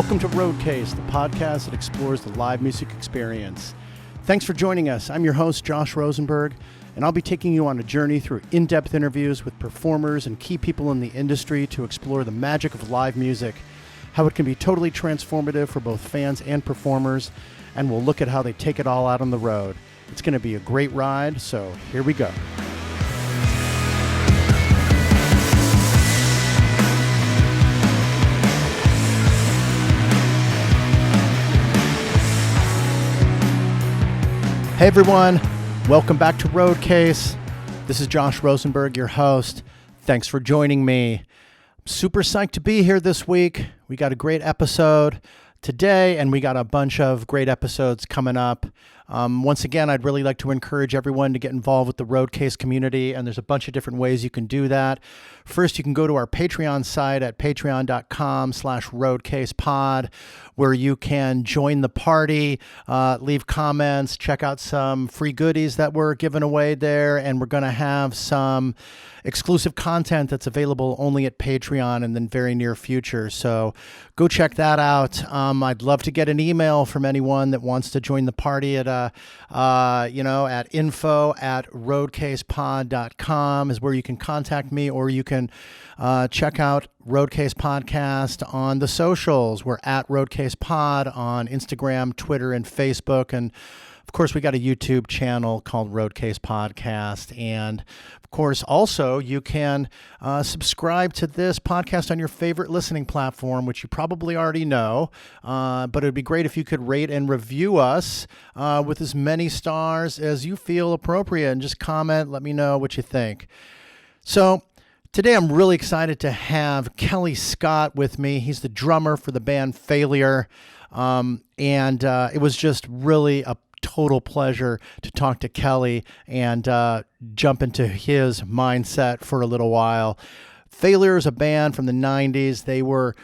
Welcome to Roadcase, the podcast that explores the live music experience. Thanks for joining us. I'm your host, Josh Rosenberg, and I'll be taking you on a journey through in-depth interviews with performers and key people in the industry to explore the magic of live music, how it can be totally transformative for both fans and performers, and we'll look at how they take it all out on the road. It's going to be a great ride, so here we go. Hey everyone, welcome back to Roadcase. This is Josh Rosenberg, your host. Thanks for joining me. I'm super psyched to be here this week. We got a great episode today, and we got a bunch of great episodes coming up. Once again, I'd really like to encourage everyone to get involved with the Roadcase community, and there's a bunch of different ways you can do that. First, you can go to our Patreon site at patreon.com/roadcasepod, where you can join the party, leave comments, check out some free goodies that we're giving away there, and we're going to have some exclusive content that's available only at Patreon in the very near future. So go check that out. I'd love to get an email from anyone that wants to join the party at info@roadcasepod.com is where you can contact me, or you can check out Roadcase Podcast on the socials. We're at Roadcase Pod on Instagram, Twitter, and Facebook. And of course, we got a YouTube channel called Roadcase Podcast. And of course, also, you can subscribe to this podcast on your favorite listening platform, which you probably already know. But it would be great if you could rate and review us with as many stars as you feel appropriate, and just comment, let me know what you think. So today, I'm really excited to have Kellii Scott with me. He's the drummer for the band Failure. It was just really a total pleasure to talk to Kellii and jump into his mindset for a little while. Failure is a band from the 90s. They were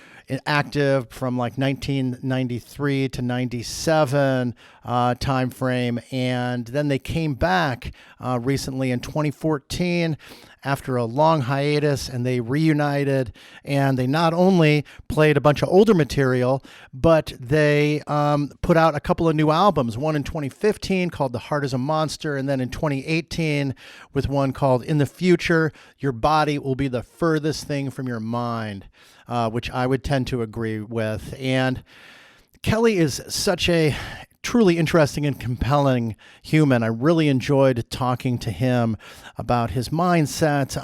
active from like 1993 to 97 time frame, and then they came back recently in 2014 after a long hiatus, and they reunited, and they not only played a bunch of older material, but they put out a couple of new albums, one in 2015 called The Heart is a Monster, and then in 2018 with one called In the Future, Your Body Will Be the Furthest Thing from Your Mind, which I would tend to agree with. And Kellii is such a truly interesting and compelling human. I really enjoyed talking to him about his mindset.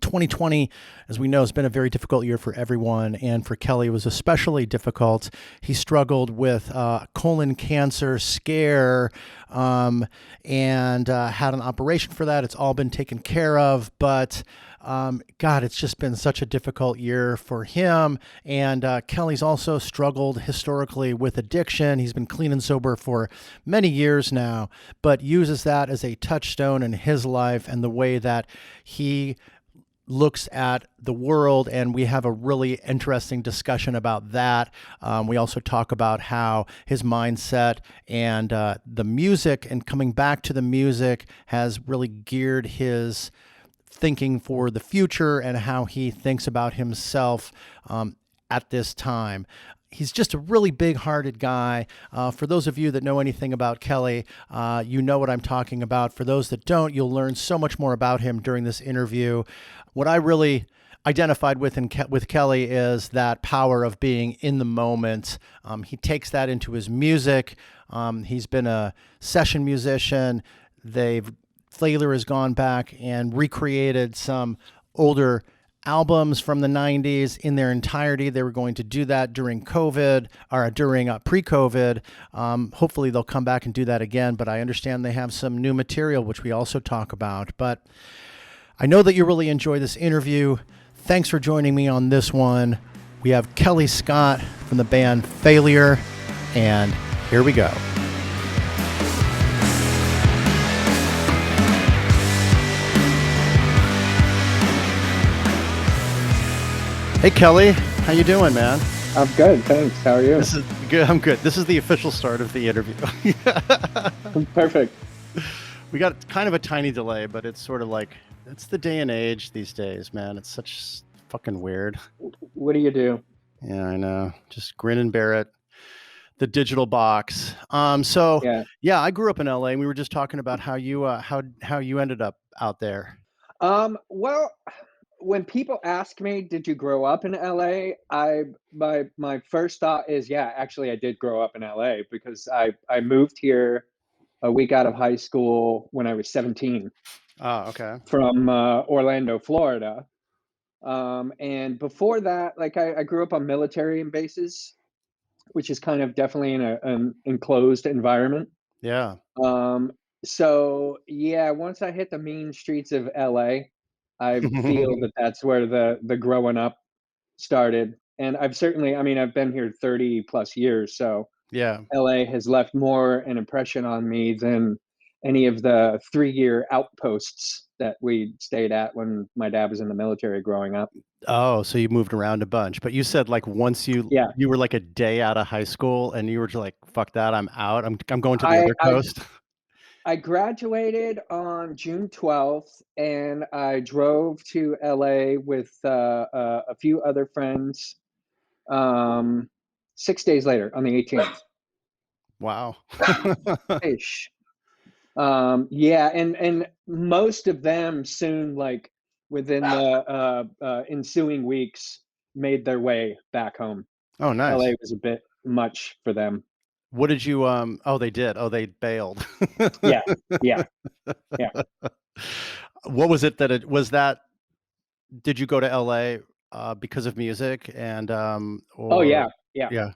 2020, as we know, has been a very difficult year for everyone, and for Kellii it was especially difficult. He struggled with colon cancer scare and had an operation for that. It's all been taken care of, but God, it's just been such a difficult year for him. And Kellii's also struggled historically with addiction. He's been clean and sober for many years now, but uses that as a touchstone in his life and the way that he looks at the world, and we have a really interesting discussion about that. We also talk about how his mindset and the music and coming back to the music has really geared his thinking for the future and how he thinks about himself at this time. He's just a really big-hearted guy. For those of you that know anything about Kellii, you know what I'm talking about. For those that don't, you'll learn so much more about him during this interview. What I really identified with Kellii is that power of being in the moment. He takes that into his music. He's been a session musician. Failure has gone back and recreated some older albums from the 90s in their entirety. They were going to do that during COVID, or during pre-COVID. Hopefully they'll come back and do that again, but I understand they have some new material, which we also talk about. But I know that you really enjoy this interview. Thanks for joining me on this one. We have Kellii Scott from the band Failure, and here we go. Hey Kellii, how you doing, man? I'm good, thanks. How are you? This is good. I'm good. This is the official start of the interview. Perfect. We got kind of a tiny delay, but it's sort of like, it's the day and age these days, man. It's such fucking weird. What do you do? Yeah, I know. Just grin and bear it. The digital box. So Yeah. yeah, I grew up in LA, and we were just talking about how you ended up out there. Well, when people ask me, "Did you grow up in LA?" My first thought is, yeah, actually, I did grow up in LA because I moved here a week out of high school when I was 17 Oh, okay. from Orlando, Florida. And before that, like I grew up on military bases, which is kind of definitely in an enclosed environment. Yeah. Um, so yeah, once I hit the mean streets of LA, I feel that that's where the growing up started. And I've certainly, I mean, I've been here 30 plus years, so Yeah. LA has left more an impression on me than any of the 3-year outposts that we stayed at when my dad was in the military growing up. Oh, so you moved around a bunch, but you said like once Yeah, you were like a day out of high school and you were just like, "Fuck that, I'm out. I'm going to the I other I coast." I graduated on June 12th, and I drove to LA with a few other friends. 6 days later, on the 18th. Wow. Ish. Yeah, and most of them soon, like within the ensuing weeks, made their way back home. Oh, nice. LA was a bit much for them. What did you, oh, they did. Oh, they bailed. Yeah, yeah, yeah. What was it that it was that did you go to LA, because of music and, Oh or yeah, yeah. yeah,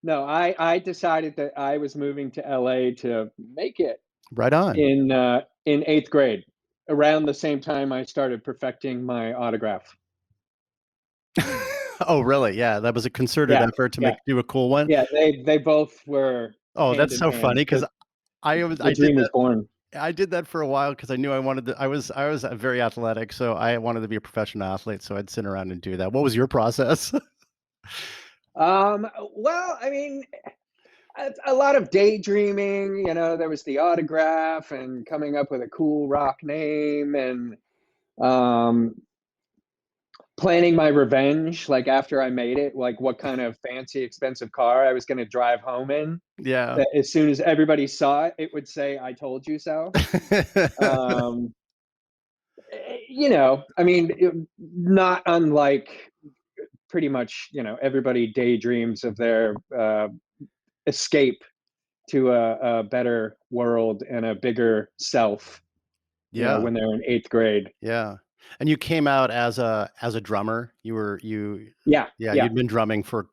No, I decided that I was moving to LA to make it right on. in 8th grade, around the same time I started perfecting my autograph. Oh, really? Yeah, that was a concerted Yeah, effort to yeah, do a cool one? yeah, they both were Oh, hand that's in so hand. funny because The dream was born. I did that for a while because I knew I wanted to I was, very athletic, so I wanted to be a professional athlete, so I'd sit around and do that. What was your process? Well, I mean, a lot of daydreaming, there was the autograph and coming up with a cool rock name and, um, planning my revenge, like, after I made it, like, what kind of fancy, expensive car I was gonna drive home in, Yeah. that as soon as everybody saw it, it would say, "I told you so." Um, I mean, not unlike pretty much, everybody daydreams of their, escape to a better world and a bigger self, Yeah, when they're in 8th grade. yeah. And you came out as a drummer? You Yeah, yeah, yeah. you'd been drumming for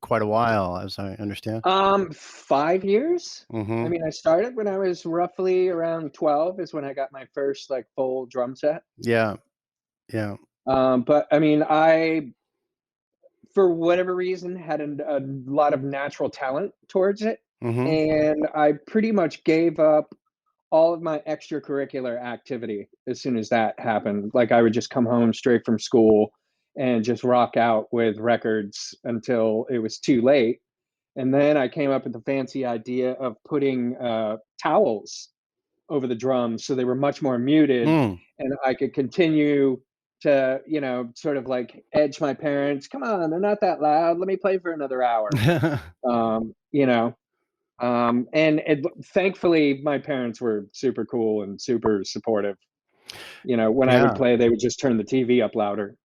quite a while, as I understand? 5 years? I Mhm. mean, I started when I was roughly around 12 is when I got my first, like, full drum set. Yeah, yeah. But, I mean, I, for whatever reason, had a lot of natural talent towards it, Mhm. and I pretty much gave up all of my extracurricular activity as soon as that happened. Like, I would just come home straight from school and just rock out with records until it was too late. And then I came up with the fancy idea of putting towels over the drums so they were much more muted Mm. and I could continue to, sort of like edge my parents. Come on, they're not that loud. Let me play for another hour. Um, you know, and thankfully, my parents were super cool and super supportive. When I would Yeah. play, they would just turn the TV up louder.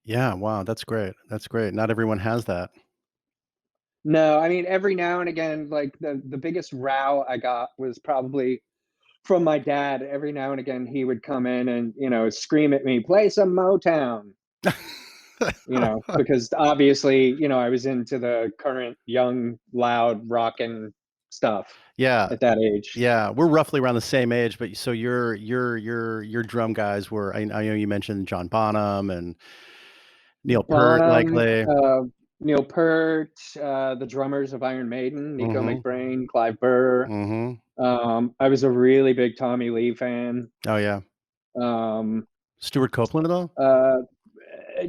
Yeah, wow, that's great, that's great. Not everyone has that. No, I mean, every now and again, like the biggest row I got was probably from my dad. Every now and again, he would come in and scream at me, "Play some Motown," because obviously, I was into the current young, loud, rockin' stuff Yeah, at that age. yeah, we're roughly around the same age, but so your drum guys were I know you mentioned John Bonham and Neil Peart Bonham, likely. Neil Peart, the drummers of Iron Maiden, Nico Mhm, McBrain, Clive Burr. mhm. I was a really big Tommy Lee fan. Oh, yeah. Um, Stuart Copeland at all? uh,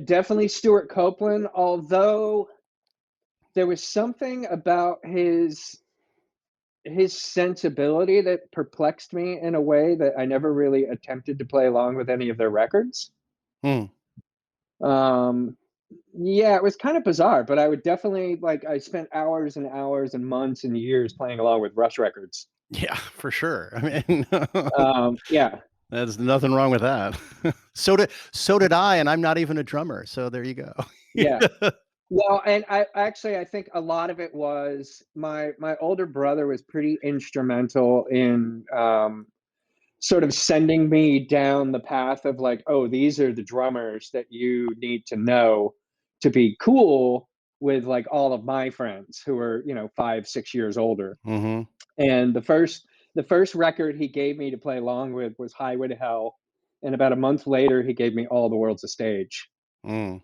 Definitely Stuart Copeland, although there was something about his sensibility that perplexed me in a way that I never really attempted to play along with any of their records. Hmm. Um, Yeah, it was kind of bizarre, but I would definitely like I spent hours and hours and months and years playing along with Rush records. Yeah, for sure. I mean, Yeah, there's nothing wrong with that. So did I, and I'm not even a drummer, so there you go. yeah. Well, and I think a lot of it was my older brother was pretty instrumental in sort of sending me down the path of like, oh, these are the drummers that you need to know to be cool with like all of my friends who are, 5, 6 years older. Mhm. And the first record he gave me to play along with was Highway to Hell. And about a month later, he gave me All the World's a Stage. Mm.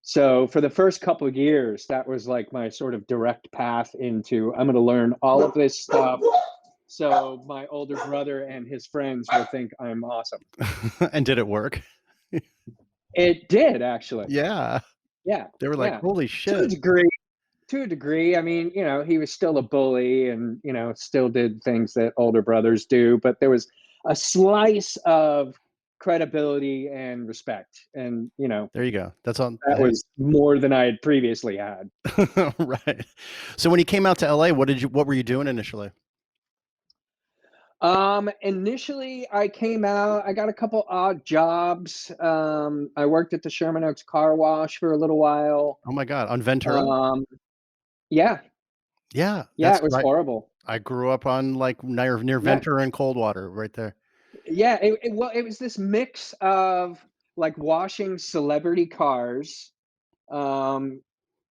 So for the first couple of years, that was like my sort of direct path into I'm going to learn all of this stuff. So my older brother and his friends will think I'm awesome. And did it work? It did actually. Yeah. Yeah, They were like, yeah. "Holy To a shit." degree. To a degree. I mean, he was still a bully and, still did things that older brothers do, but there was a slice of credibility and respect. And, There you go. That's on that hey. was more than I had previously had. Right. So when you came out to LA, what were you doing initially? Initially I came out, I got a couple odd jobs. I worked at the Sherman Oaks car wash for a little while. Oh my god, on Ventura? Um, yeah, Yeah, yeah, that's it was right. horrible. I grew up on, like, near Yeah. Ventura and Coldwater, right there. Yeah, it was this mix of, like, washing celebrity cars, um,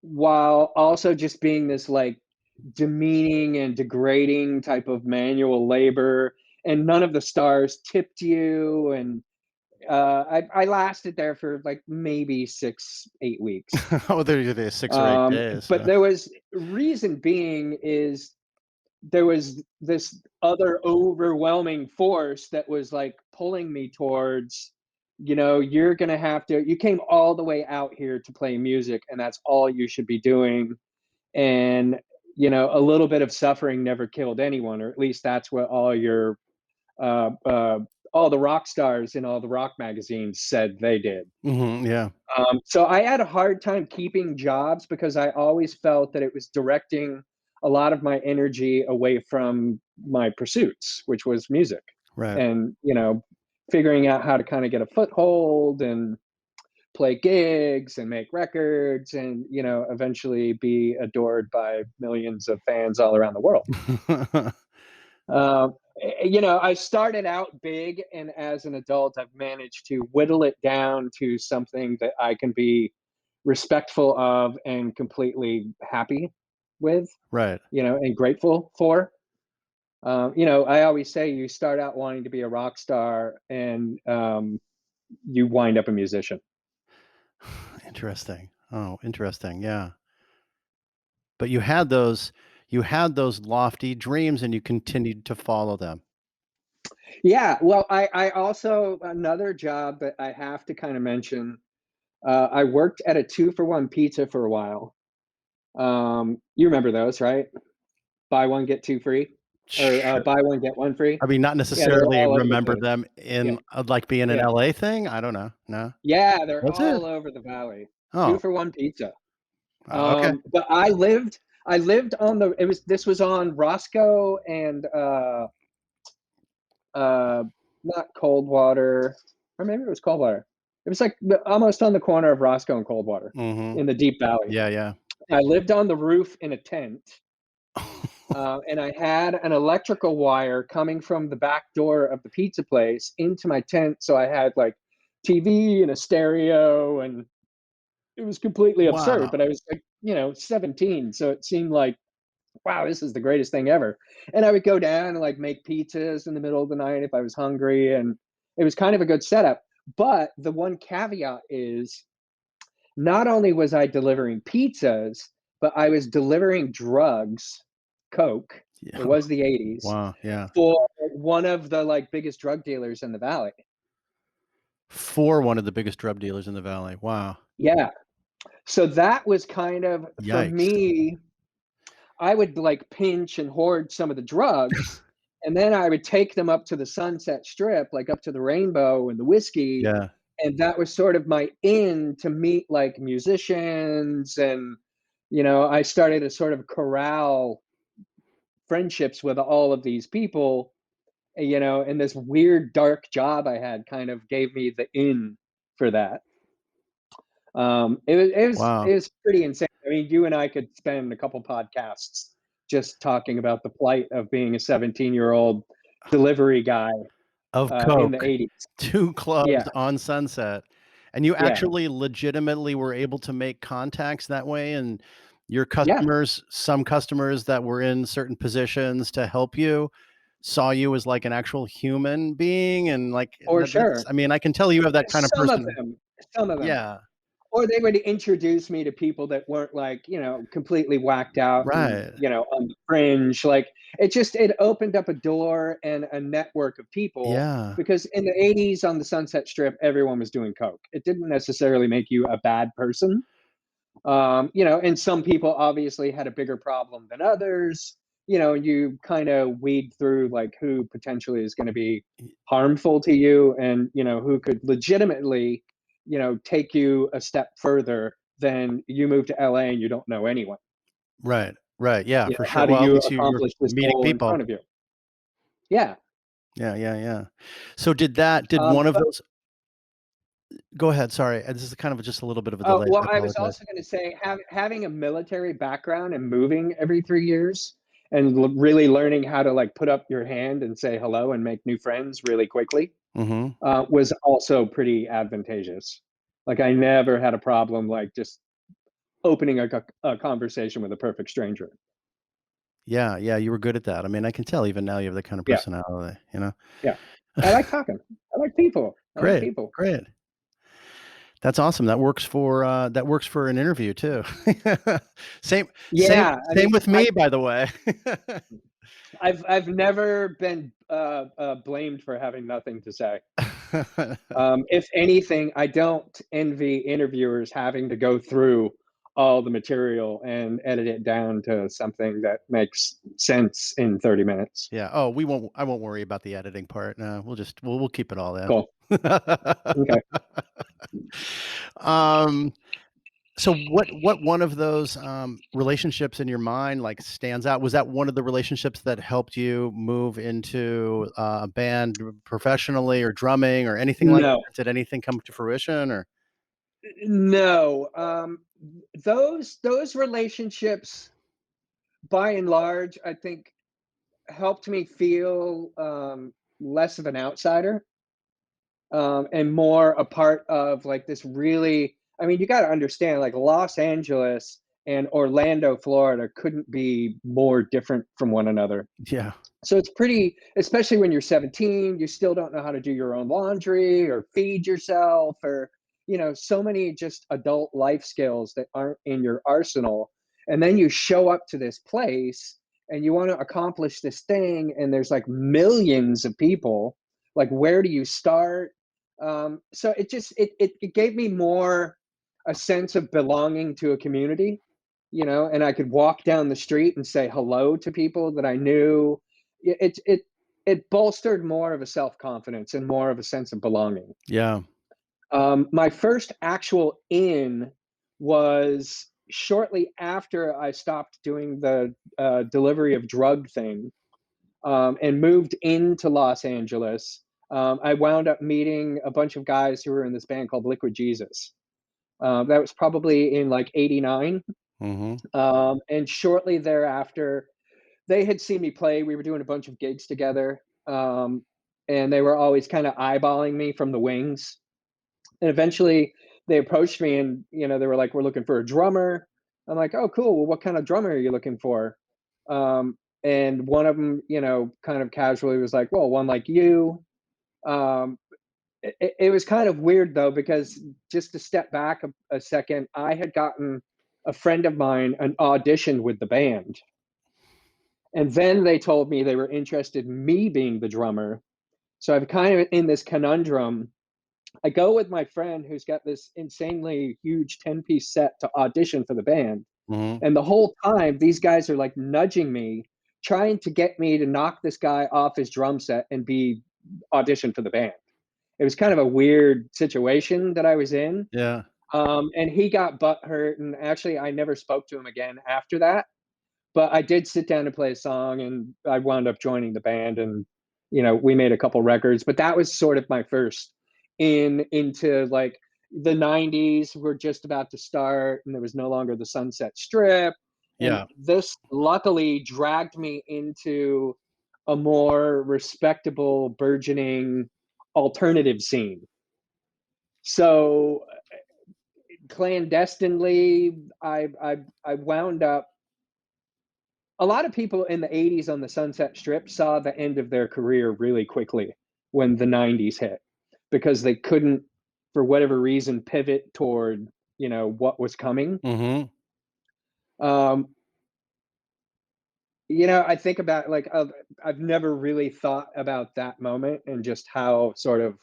while also just being this, like, demeaning and degrading type of manual labor, and none of the stars tipped you, and, I lasted there for, like, maybe 6, 8 weeks. Oh, there 6 or 8 days, But there was reason being is there was this other overwhelming force that was like pulling me towards, you're going to have to, you came all the way out here to play music and that's all you should be doing. And, a little bit of suffering never killed anyone, or at least that's what uh, uh, all the rock stars in all the rock magazines said they did. Mhm, yeah, So I had a hard time keeping jobs because I always felt that it was directing a lot of my energy away from my pursuits, which was music right. and, figuring out how to kind of get a foothold and play gigs and make records and, eventually be adored by millions of fans all around the world. Um, I started out big, and as an adult, I've managed to whittle it down to something that I can be respectful of and completely happy with, Right. and grateful for. I always say you start out wanting to be a rock star, and you wind up a musician. Interesting. Oh, interesting, yeah. But you had those lofty dreams and you continued to follow them. Yeah, well, I also another job that I have to kind of mention. I worked at a 2-for-1 pizza for a while. You remember those, right? Buy one, get two free, or, Sure. buy one, get one free. I mean, not Yeah, they're necessarily all over the remember place. them Yeah, in, like, being an yeah. LA thing? I don't know. No? Yeah, they're Was it? all over the valley. 2 Oh, for 1 pizza. okay. But I lived on the this was on Roscoe and, uh, not Coldwater, or maybe it was Coldwater. It was, like, the almost on the corner of Roscoe and Coldwater Mhm. in the Deep Valley. Yeah, yeah. I lived on the roof in a tent. And I had an electrical wire coming from the back door of the pizza place into my tent. So I had like TV and a stereo, and it was completely absurd. But Wow. I was like, 17. So it seemed like, wow, this is the greatest thing ever. And I would go down and like make pizzas in the middle of the night if I was hungry. And it was kind of a good setup. But the one caveat is not only was I delivering pizzas, but I was delivering drugs, coke. Yeah. It was the 80s Wow, yeah. for one of the like biggest drug dealers in the valley. For one of the biggest drug dealers in the valley. Wow. Yeah. So that was kind of for Yikes. me, I would like pinch and hoard some of the drugs, and then I would take them up to the Sunset Strip, like up to the Rainbow and the whiskey, Yeah. And that was sort of my in to meet like musicians, and I started to sort of corral friendships with all of these people, and this weird dark job I had kind of gave me the in for that. Wow. It was pretty insane. I mean, you and I could spend a couple podcasts just talking about the plight of being a 17-year-old delivery guy Of in the Coke, 80s. 2 Yeah, clubs on Sunset, and you yeah, actually legitimately were able to make contacts that way, and your yeah, customers some customers that were in certain positions to help you, saw you as, like, an actual human being, and, like, for that's sure. I mean, I can tell you have that kind of Some of person. them, some of them. Yeah, Or they would introduce me to people that weren't like, completely whacked out and, right. on the fringe. Like it opened up a door and a network of people, Yeah, because in the 80s on the Sunset Strip, everyone was doing coke. It didn't necessarily make you a bad person. And some people obviously had a bigger problem than others. You kind of weed through like who potentially is going to be y harmful to you, and who could legitimately, take you a step further than you move to LA and you don't know anyone. right, right, yeah, for sure. How do Well, at you least you're accomplish this meeting goal in people. front of you? Yeah. Yeah, yeah, yeah. So did one of But those go ahead, sorry, this is kind of just a little bit of a delay, so well, I I was apologize. also going to say, having a military background and moving every 3 years, and really learning how to like put up your hand and say hello and make new friends really quickly, Mhm. was also pretty advantageous. Like I never had a problem like just opening a conversation with a perfect stranger. Yeah, yeah, you were good at that. I mean, I can tell even now you have that kind of Yeah, personality, you know? yeah. I like talking. I like people. I like Great, people. great. That's awesome. That works for an interview too. Same same Yeah, I same mean, with me, by the way. I've never been blamed for having nothing to say. If anything, I don't envy interviewers having to go through all the material and edit it down to something that makes sense in 30 minutes. Yeah, oh, I won't worry about the editing part, no, we'll keep it all in. Cool. Okay. Um, so what one of those, relationships in your mind, like, stands out? Was that one of the relationships that helped you move into, a band professionally or drumming or anything like No, that? Did anything come to fruition or no. Those relationships, by and large, I think helped me feel less of an outsider, and more a part of like this really. I mean, you got to understand, like Los Angeles and Orlando, Florida, couldn't be more different from one another. Yeah, So it's pretty, especially when you're 17, you still don't know how to do your own laundry or feed yourself, or, so many just adult life skills that aren't in your arsenal. And then you show up to this place and you want to accomplish this thing, and there's like millions of people. Like, where do you start? So it gave me more a sense of belonging to a community, and I could walk down the street and say hello to people that I knew. It bolstered more of a self-confidence and more of a sense of belonging. yeah, My first actual in was shortly after I stopped doing the delivery of drug thing, and moved into Los Angeles. I wound up meeting a bunch of guys who were in this band called Liquid Jesus. That was probably in like '89. mhm, And shortly thereafter, they had seen me play. We were doing a bunch of gigs together, and they were always kind of eyeballing me from the wings. And eventually, they approached me, and they were like, "We're looking for a drummer." I'm like, "Oh, cool. Well, what kind of drummer are you looking for?" And one of them, kind of casually was like, "Well, one like you." Um, it was kind of weird though, because just to step back a second, I had gotten a friend of mine an audition with the band, and then they told me they were interested in me being the drummer. So I'm kind of in this conundrum. I go with my friend who's got this insanely huge 10-piece set to audition for the band. mhm. And the whole time, these guys are like nudging me, trying to get me to knock this guy off his drum set and be audition for the band. it was kind of a weird situation that I was in. Yeah. And he got butt hurt, and actually, I never spoke to him again after that. But I did sit down to play a song, and I wound up joining the band, and we made a couple records. But that was sort of my first into like the '90s were just about to start, and there was no longer the Sunset Strip, and Yeah. this luckily dragged me into a more respectable, burgeoning alternative scene. So clandestinely, I wound up. A lot of people in the '80s on the Sunset Strip saw the end of their career really quickly when the '90s hit, because they couldn't, for whatever reason, pivot toward what was coming. Mm-hmm. Um, I think about like I've never really thought about that moment and just how sort of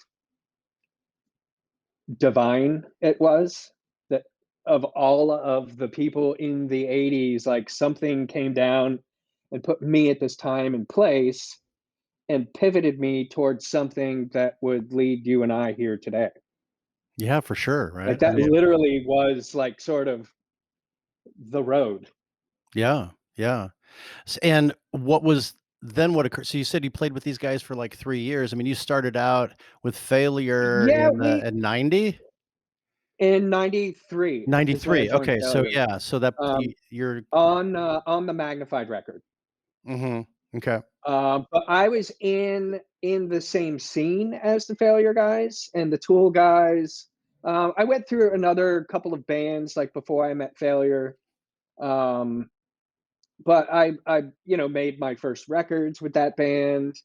divine it was that of all of the people in the '80s, like something came down and put me at this time and place and pivoted me towards something that would lead you and I here today. Yeah, for sure. Right. Like I that mean, literally was like sort of the road. yeah. Yeah. And what was then what occurred? So you said you played with these guys for like 3 years. I mean, you started out with Failure Yeah, in the we in 90? in '93 is when I 93. joined Okay. So Failure. yeah. So that Um, you're on the Magnified record. mhm. Okay. But I was in the same scene as the Failure guys and the Tool guys. I went through another couple of bands like before I met Failure. Um, but I made my first records with that band,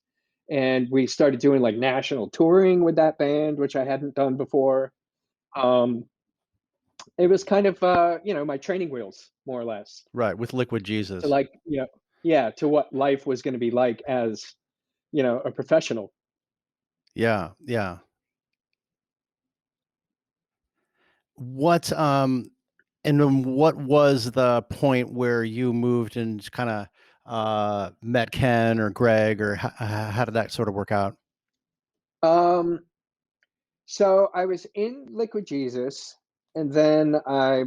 and we started doing like national touring with that band, which I hadn't done before. Um, it was kind of my training wheels, more or less, Right, with Liquid to Jesus. like yeah, to what life was going to be like as a professional. Yeah, yeah. What, and then what was the point where you moved and kinda, met Ken or Greg, or how did that sort of work out? Um, so I was in Liquid Jesus, and then I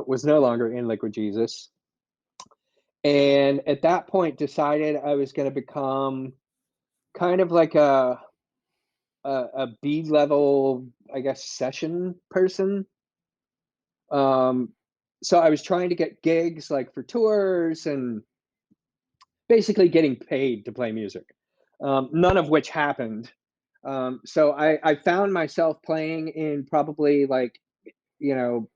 was no longer in Liquid Jesus, and at that point decided I was going to become kind of like a B level, I guess, session person. Um, so I was trying to get gigs like for tours and basically getting paid to play music, none of which happened. So I found myself playing in probably like, you know,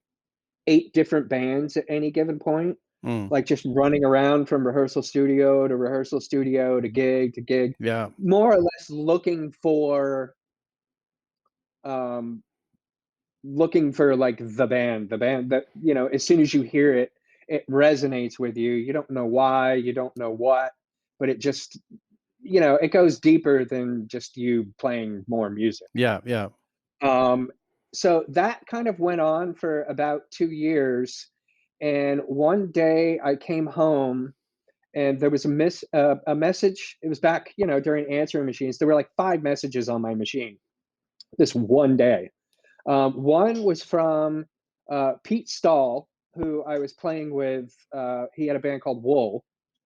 8 different bands at any given point, Mm, like just running around from rehearsal studio to gig, yeah, more or less um, looking for like the band that, as soon as you hear it, it resonates with you. You don't know why, you don't know what, but it just, it goes deeper than just you playing more music. yeah, yeah. Um, so that kind of went on for about 2 years. And one day I came home and there was a message. It was back, during answering machines. There were like 5 messages on my machine this one day. One was from Pete Stahl, who I was playing with. He had a band called Wool,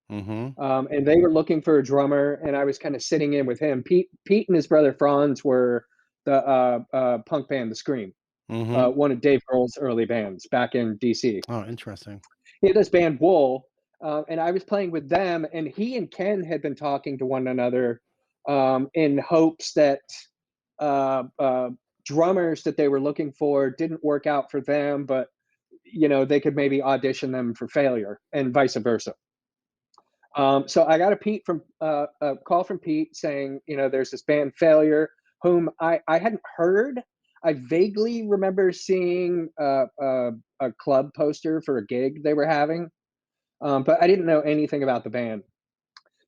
Mhm, and they were looking for a drummer, and I was kind of sitting in with him. Pete and his brother Franz were the punk band The Scream, mhm. one of Dave Grohl's early bands back in DC. Oh, interesting. He had this band Wool, and I was playing with them, and he and Ken had been talking to one another in hopes that uh, uh, drummers that they were looking for didn't work out for them, but they could maybe audition them for Failure, and vice versa. So I got a call from Pete saying, there's this band Failure, whom I hadn't heard. I vaguely remember seeing a club poster for a gig they were having, but I didn't know anything about the band.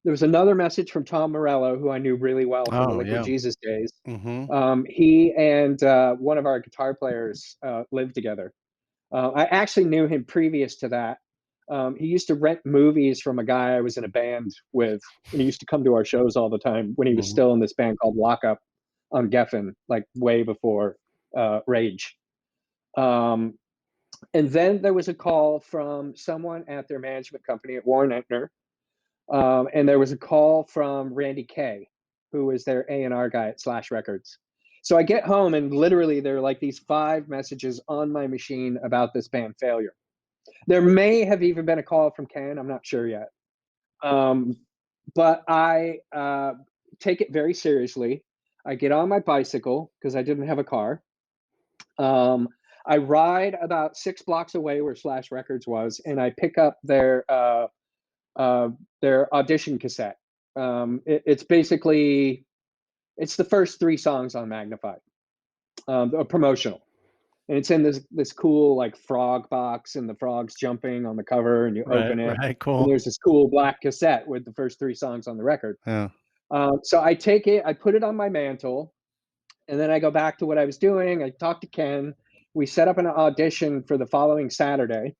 There was another message from Tom Morello, who I knew really well from the Oh, Liquid yeah. Jesus days. Mhm. He and one of our guitar players lived together. I actually knew him previous to that. He used to rent movies from a guy I was in a band with, and he used to come to our shows all the time when he was Mhm. still in this band called Lockup. on Geffen, like way before Rage. Um, and then there was a call from someone at their management company at Warren Entner, and there was a call from Randy Kay, who was their A&R guy at Slash Records. So I get home and literally there are like these 5 messages on my machine about this band Failure. There may have even been a call from Ken, I'm not sure yet. But I take it very seriously. I get on my bicycle because I didn't have a car. I ride about 6 blocks away where Slash Records was, and I pick up their audition cassette. It's basically it's the first 3 songs on Magnified, a promotional, and it's in this cool like frog box, and the frog's jumping on the cover, and you Right, open it, right, and cool. there's this cool black cassette with the first 3 songs on the record. Yeah. So I take it, I put it on my mantle, and then I go back to what I was doing. I talk to Ken. We set up an audition for the following Saturday,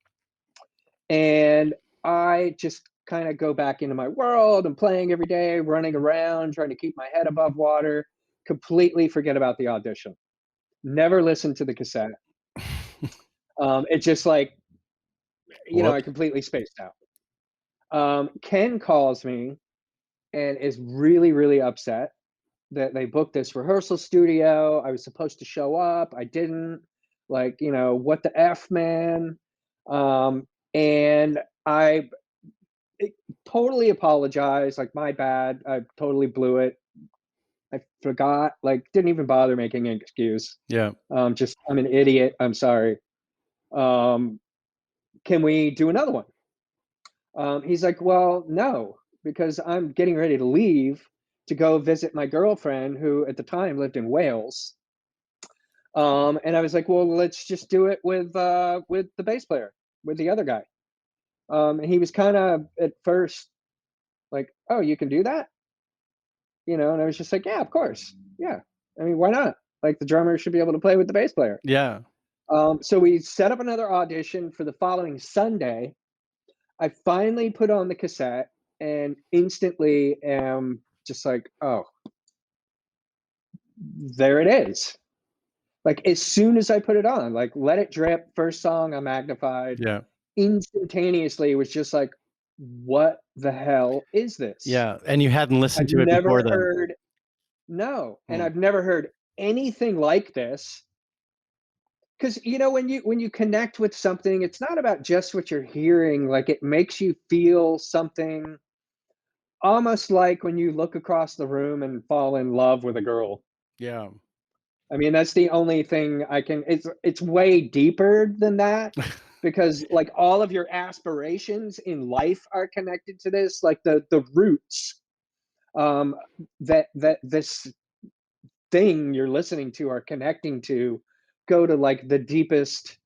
and I just kind of go back into my world. I'm playing every day, running around, trying to keep my head above water, completely forget about the audition. Never listen to the cassette. It's just like, I Whoops. completely spaced out. Ken calls me and is really, really upset that they booked this rehearsal studio. I was supposed to show up. I didn't. Like, what the F, man? And I totally apologize. Like, my bad. I totally blew it. I forgot. Like, didn't even bother making an excuse. Yeah. Just, I'm an idiot. I'm sorry. Um, can we do another one? He's like, well, no, because I'm getting ready to leave to go visit my girlfriend, who at the time lived in Wales. And I was like, well, let's just do it with the bass player, with the other guy. And he was kind of at first like, oh, you can do that, And I was just like, yeah, of course, yeah. I mean, why not? Like, the drummer should be able to play with the bass player. Yeah. So we set up another audition for the following Sunday. I finally put on the cassette and instantly am just like, oh, there it is. Like, as soon as I put it on, like, Let It Drip, first song on Magnified, Yeah. instantaneously it was just like, what the hell is this? Yeah. And you hadn't listened I've to it before never then. heard No, and Hmm. I've never heard anything like this. Because when you connect with something, it's not about just what you're hearing. Like, it makes you feel something, almost like when you look across the room and fall in love with a girl. Yeah. I mean, that's the only thing I can. It's way deeper than that, because like all of your aspirations in life are connected to this. Like the roots, um, that this thing you're listening to are connecting to, go to like the deepest,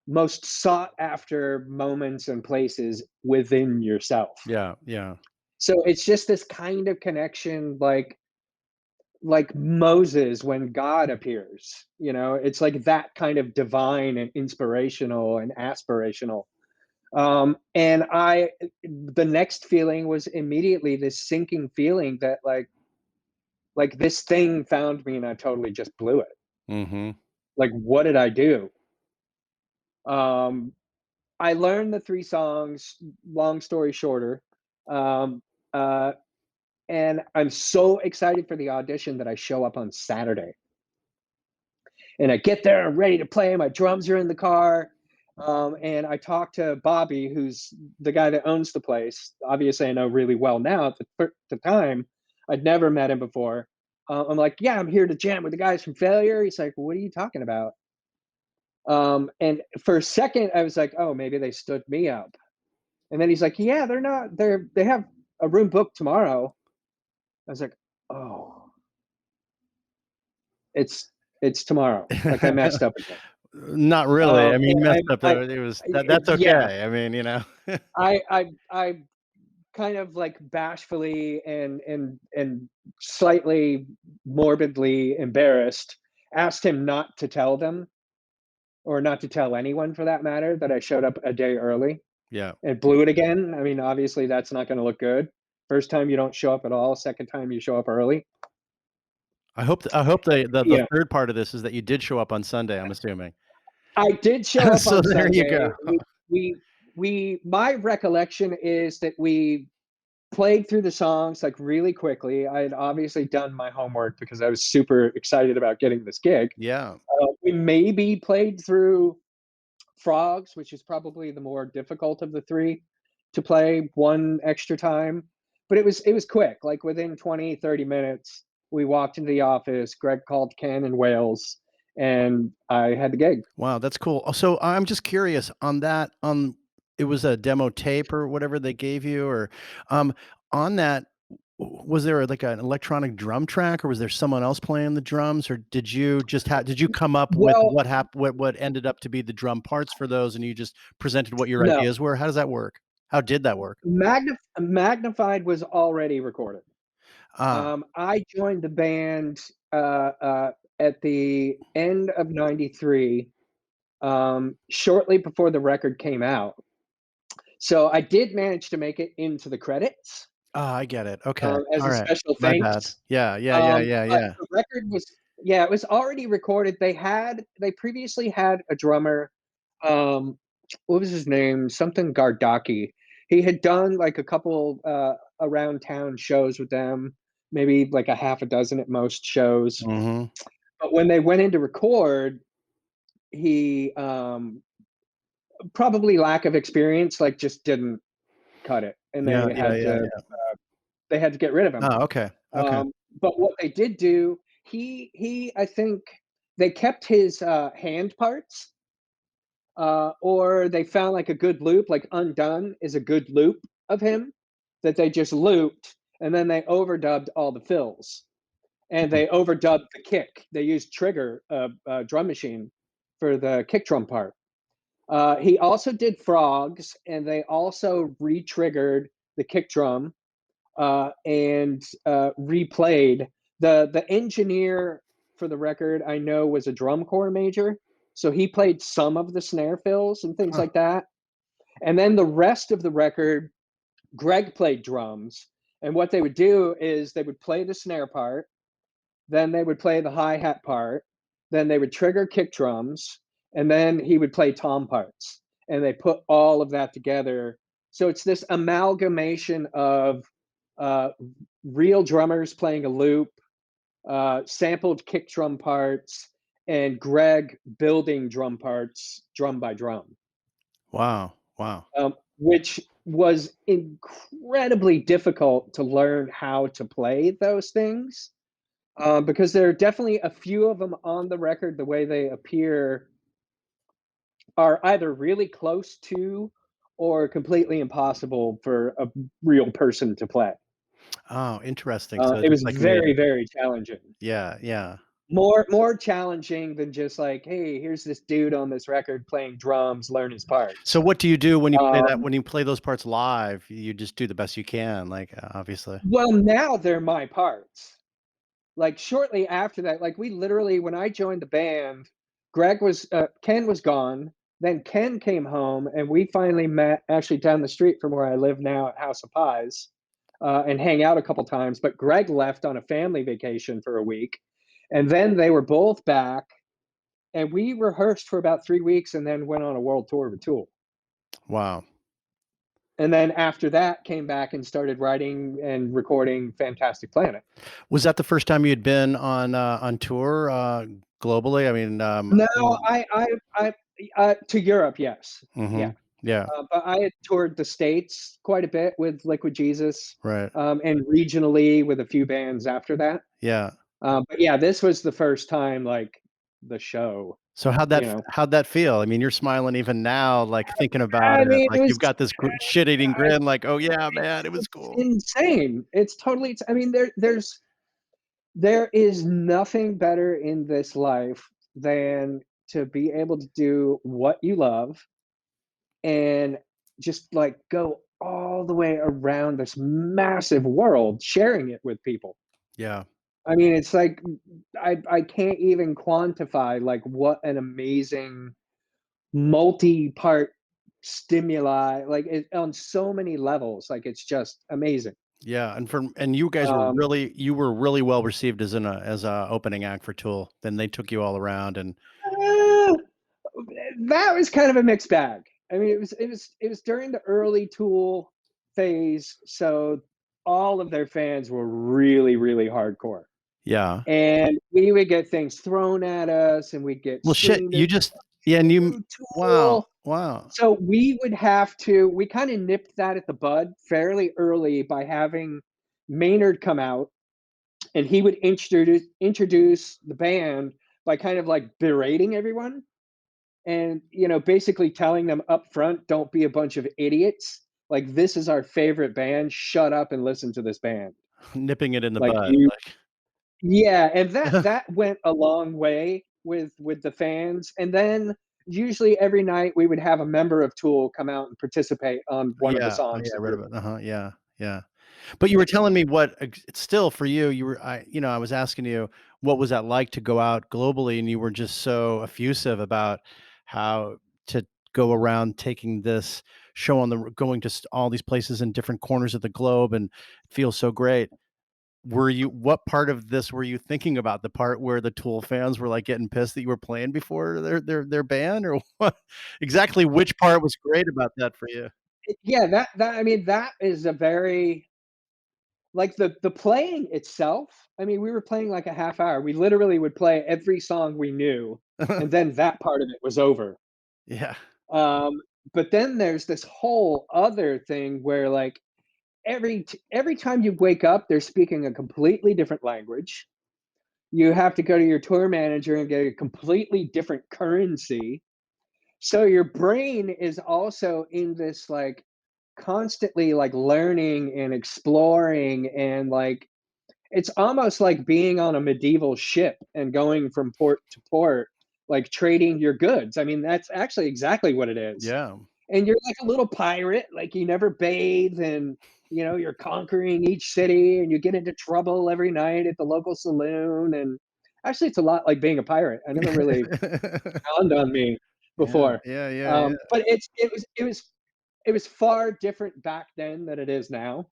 most sought after moments and places within yourself. Yeah. Yeah. So it's just this kind of connection, like Moses when God appears, it's like that kind of divine and inspirational and aspirational. And the next feeling was immediately this sinking feeling that like this thing found me and I totally just blew it. Mm-hmm. Like, what did I do? Um, I learned the 3 songs, long story shorter. Um, uh, and I'm so excited for the audition that I show up on Saturday. And I get there, I'm ready to play. My drums are in the car. And I talk to Bobby, who's the guy that owns the place. Obviously, I know really well now. At the time, I'd never met him before. I'm like, yeah, I'm here to jam with the guys from Failure. He's like, what are you talking about? And for a second, I was like, oh, maybe they stood me up. And then he's like, yeah, they have a room booked tomorrow. I was like, oh, it's tomorrow. Like, I messed up again. Not really. I mean, And you messed up. That's yeah, okay. I mean, I kind of like bashfully and slightly morbidly embarrassed asked him not to tell them, or not to tell anyone for that matter, that I showed up a day early Yeah. and blew it again. I mean, obviously that's not going to look good. First time you don't show up at all. Second time you show up early. I hope the Yeah. third part of this is that you did show up on Sunday, I'm assuming. I did show up So on there you Sunday. go. We my recollection is that we played through the songs, like, really quickly. I had obviously done my homework because I was super excited about getting this gig. Yeah. We maybe played through Frogs, which is probably the more difficult of the 3 to play one extra time, but it was quick, like, within 20, 30 minutes, we walked into the office, Greg called Ken in Wales, and I had the gig. Wow, that's cool. So I'm just curious on that, it was a demo tape or whatever they gave you or, um, on that, was there like an electronic drum track or was there someone else playing the drums or did you come up with Well, what ended up to be the drum parts for those and you just presented what your no, ideas were? How does that work? How did that work? Magnified was already recorded. Ah, I joined the band, at the end of '93, shortly before the record came out. So I did manage to make it into the credits, ah, I get it. Okay. as All a right. special My bad. thanks. Yeah, yeah, yeah, yeah, But yeah. the record was, yeah, it was already recorded. They previously had a drummer, um, what was his name? Something Gardaki. He had done like a couple around town shows with them, maybe like a half a dozen at most shows. Mhm. But when they went in to record, he probably lack of experience, like just didn't cut it, and Yeah, yeah, yeah, yeah. they had to get rid of him. Oh, okay. Okay. But what they did do, I think they kept his hand parts, or they found like a good loop, like Undone is a good loop of him that they just looped, and then they overdubbed all the fills, and Hmm. they overdubbed the kick. They used Trigger, drum machine, for the kick drum part. He also did Frogs, and they also re-triggered the kick drum, and replayed. The engineer for the record I know was a drum corps major, so he played some of the snare fills and things Huh. like that. And then the rest of the record, Greg played drums. And what they would do is they would play the snare part, then they would play the hi hat part, then they would trigger kick drums, and then he would play tom parts. And they put all of that together. So it's this amalgamation of uh, real drummers playing a loop, sampled kick drum parts, and Greg building drum parts drum by drum, Wow. Wow. which was incredibly difficult to learn how to play those things, because there are definitely a few of them on the record. The way they appear are either really close to or completely impossible for a real person to play. Oh, interesting. So It it's was like made very, very challenging. yeah, yeah. More challenging than just like, "Hey, here's this dude on this record playing drums, learn his So parts." what do you do Um, when you play those parts live? You just do the best you can, like, obviously. well, now they're my parts. Like, shortly after that, like, we literally when I joined the band, Ken was gone, then Ken came home, and we finally met actually down the street from where I live now at House of Pies, and hang out a couple times, but Greg left on a family vacation for a week, and then they were both back, and we rehearsed for about 3 weeks and then went on a world tour with Tool. Wow. And then after that, came back and started writing and recording Fantastic Planet. Was that the first time you'd been on tour, globally? I mean, No, to Europe, yes. Yeah. mhm. Yeah, But I had toured the States quite a bit with Liquid Jesus, right. and regionally with a few bands after that. Yeah. But yeah, this was the first time, like, the show, So you know? how'd that feel? I mean, you're smiling even now, like, thinking about I it, mean, like, you've got this shit-eating I grin, like, "Oh, yeah, man, it was it's cool." insane. It's totally I mean, there is nothing better in this life than to be able to do what you love and just like go all the way around this massive world sharing it with people. Yeah. I mean, it's like I can't even quantify like what an amazing multi-part stimuli like it, on so many levels. Like it's just amazing. Yeah, and you guys were Um, really well received as as a opening act for Tool. Then they took you all around and uh, that was kind of a mixed bag. I mean, it was during the early Tool phase, so all of their fans were really, really hardcore. yeah. And we would get things thrown at us, and we'd get Well, shit, screamed you at, just yeah, and you "You wow, Tool!" wow. So we kind of nipped that at the bud fairly early by having Maynard come out, and he would introduce the band by kind of like berating everyone and basically telling them up front, don't be a bunch of idiots. Like, this is our favorite band. Shut up and listen to this band. Nipping it in the Like, bud, you like yeah, and that went a long way with the fans. And then usually every night we would have a member of Tool come out and participate on one of the yeah, oh, songs yeah, I that we read were about uh-huh, yeah, yeah. But you were telling me what it's still for you, you were I was asking you what was that like to go out globally, and you were just so effusive about how to go around taking this show on the going to all these places in different corners of the globe and it feels so great. Were you what part of this were you thinking about? The part where the Tool fans were, like, getting pissed that you were playing before their band, or what? Exactly which part was great about that for you? Yeah, that I mean, that is a very like, the playing itself, I mean, we were playing like a half hour. We literally would play every song we knew, and then that part of it was over. Yeah. Um, but then there's this whole other thing where, like, every time you wake up, they're speaking a completely different language. You have to go to your tour manager and get a completely different currency. So your brain is also in this, like, constantly, like, learning and exploring, and, like, it's almost like being on a medieval ship and going from port to port, like trading your goods. I mean, that's actually exactly what it is. Yeah. And you're like a little pirate, like you never bathe, and you're conquering each city, and you get into trouble every night at the local saloon. And actually, it's a lot like being a pirate. I never really dawned on me Yeah, before. yeah, yeah, yeah. But it was far different back then than it is now.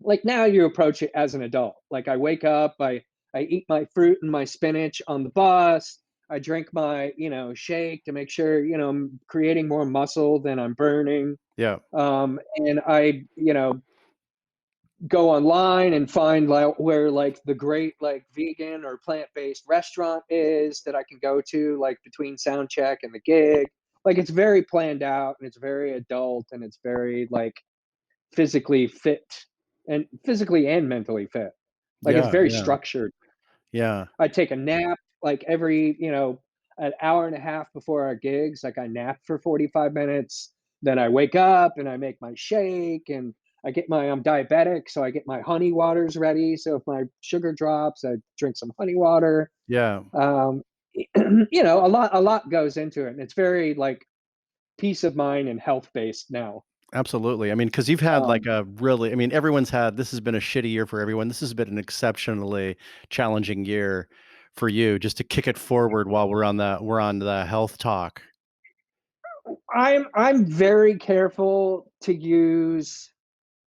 Like, now you approach it as an adult. Like, I wake up, I eat my fruit and my spinach on the bus. I drink my shake to make sure I'm creating more muscle than I'm burning. Yeah, And I go online and find like where like the great like vegan or plant-based restaurant is that I can go to, like, between sound check and the gig. Like, it's very planned out, and it's very adult, and it's very like physically fit, and physically and mentally fit. Like, it's yeah, very yeah, structured. yeah, I take a nap like every, an hour and a half before our gigs. Like, I nap for 45 minutes. Then I wake up and I make my shake, and I'm diabetic, so I get my honey waters ready. So if my sugar drops, I drink some honey water. yeah, Um, a lot goes into it. And it's very like peace of mind and health based now. absolutely. I mean, because 'cause you've had, like, Um, a really I mean, everyone's had this has been a shitty year for everyone. This has been an exceptionally challenging year for you, just to kick it forward while we're on the health talk. I'm very careful to use,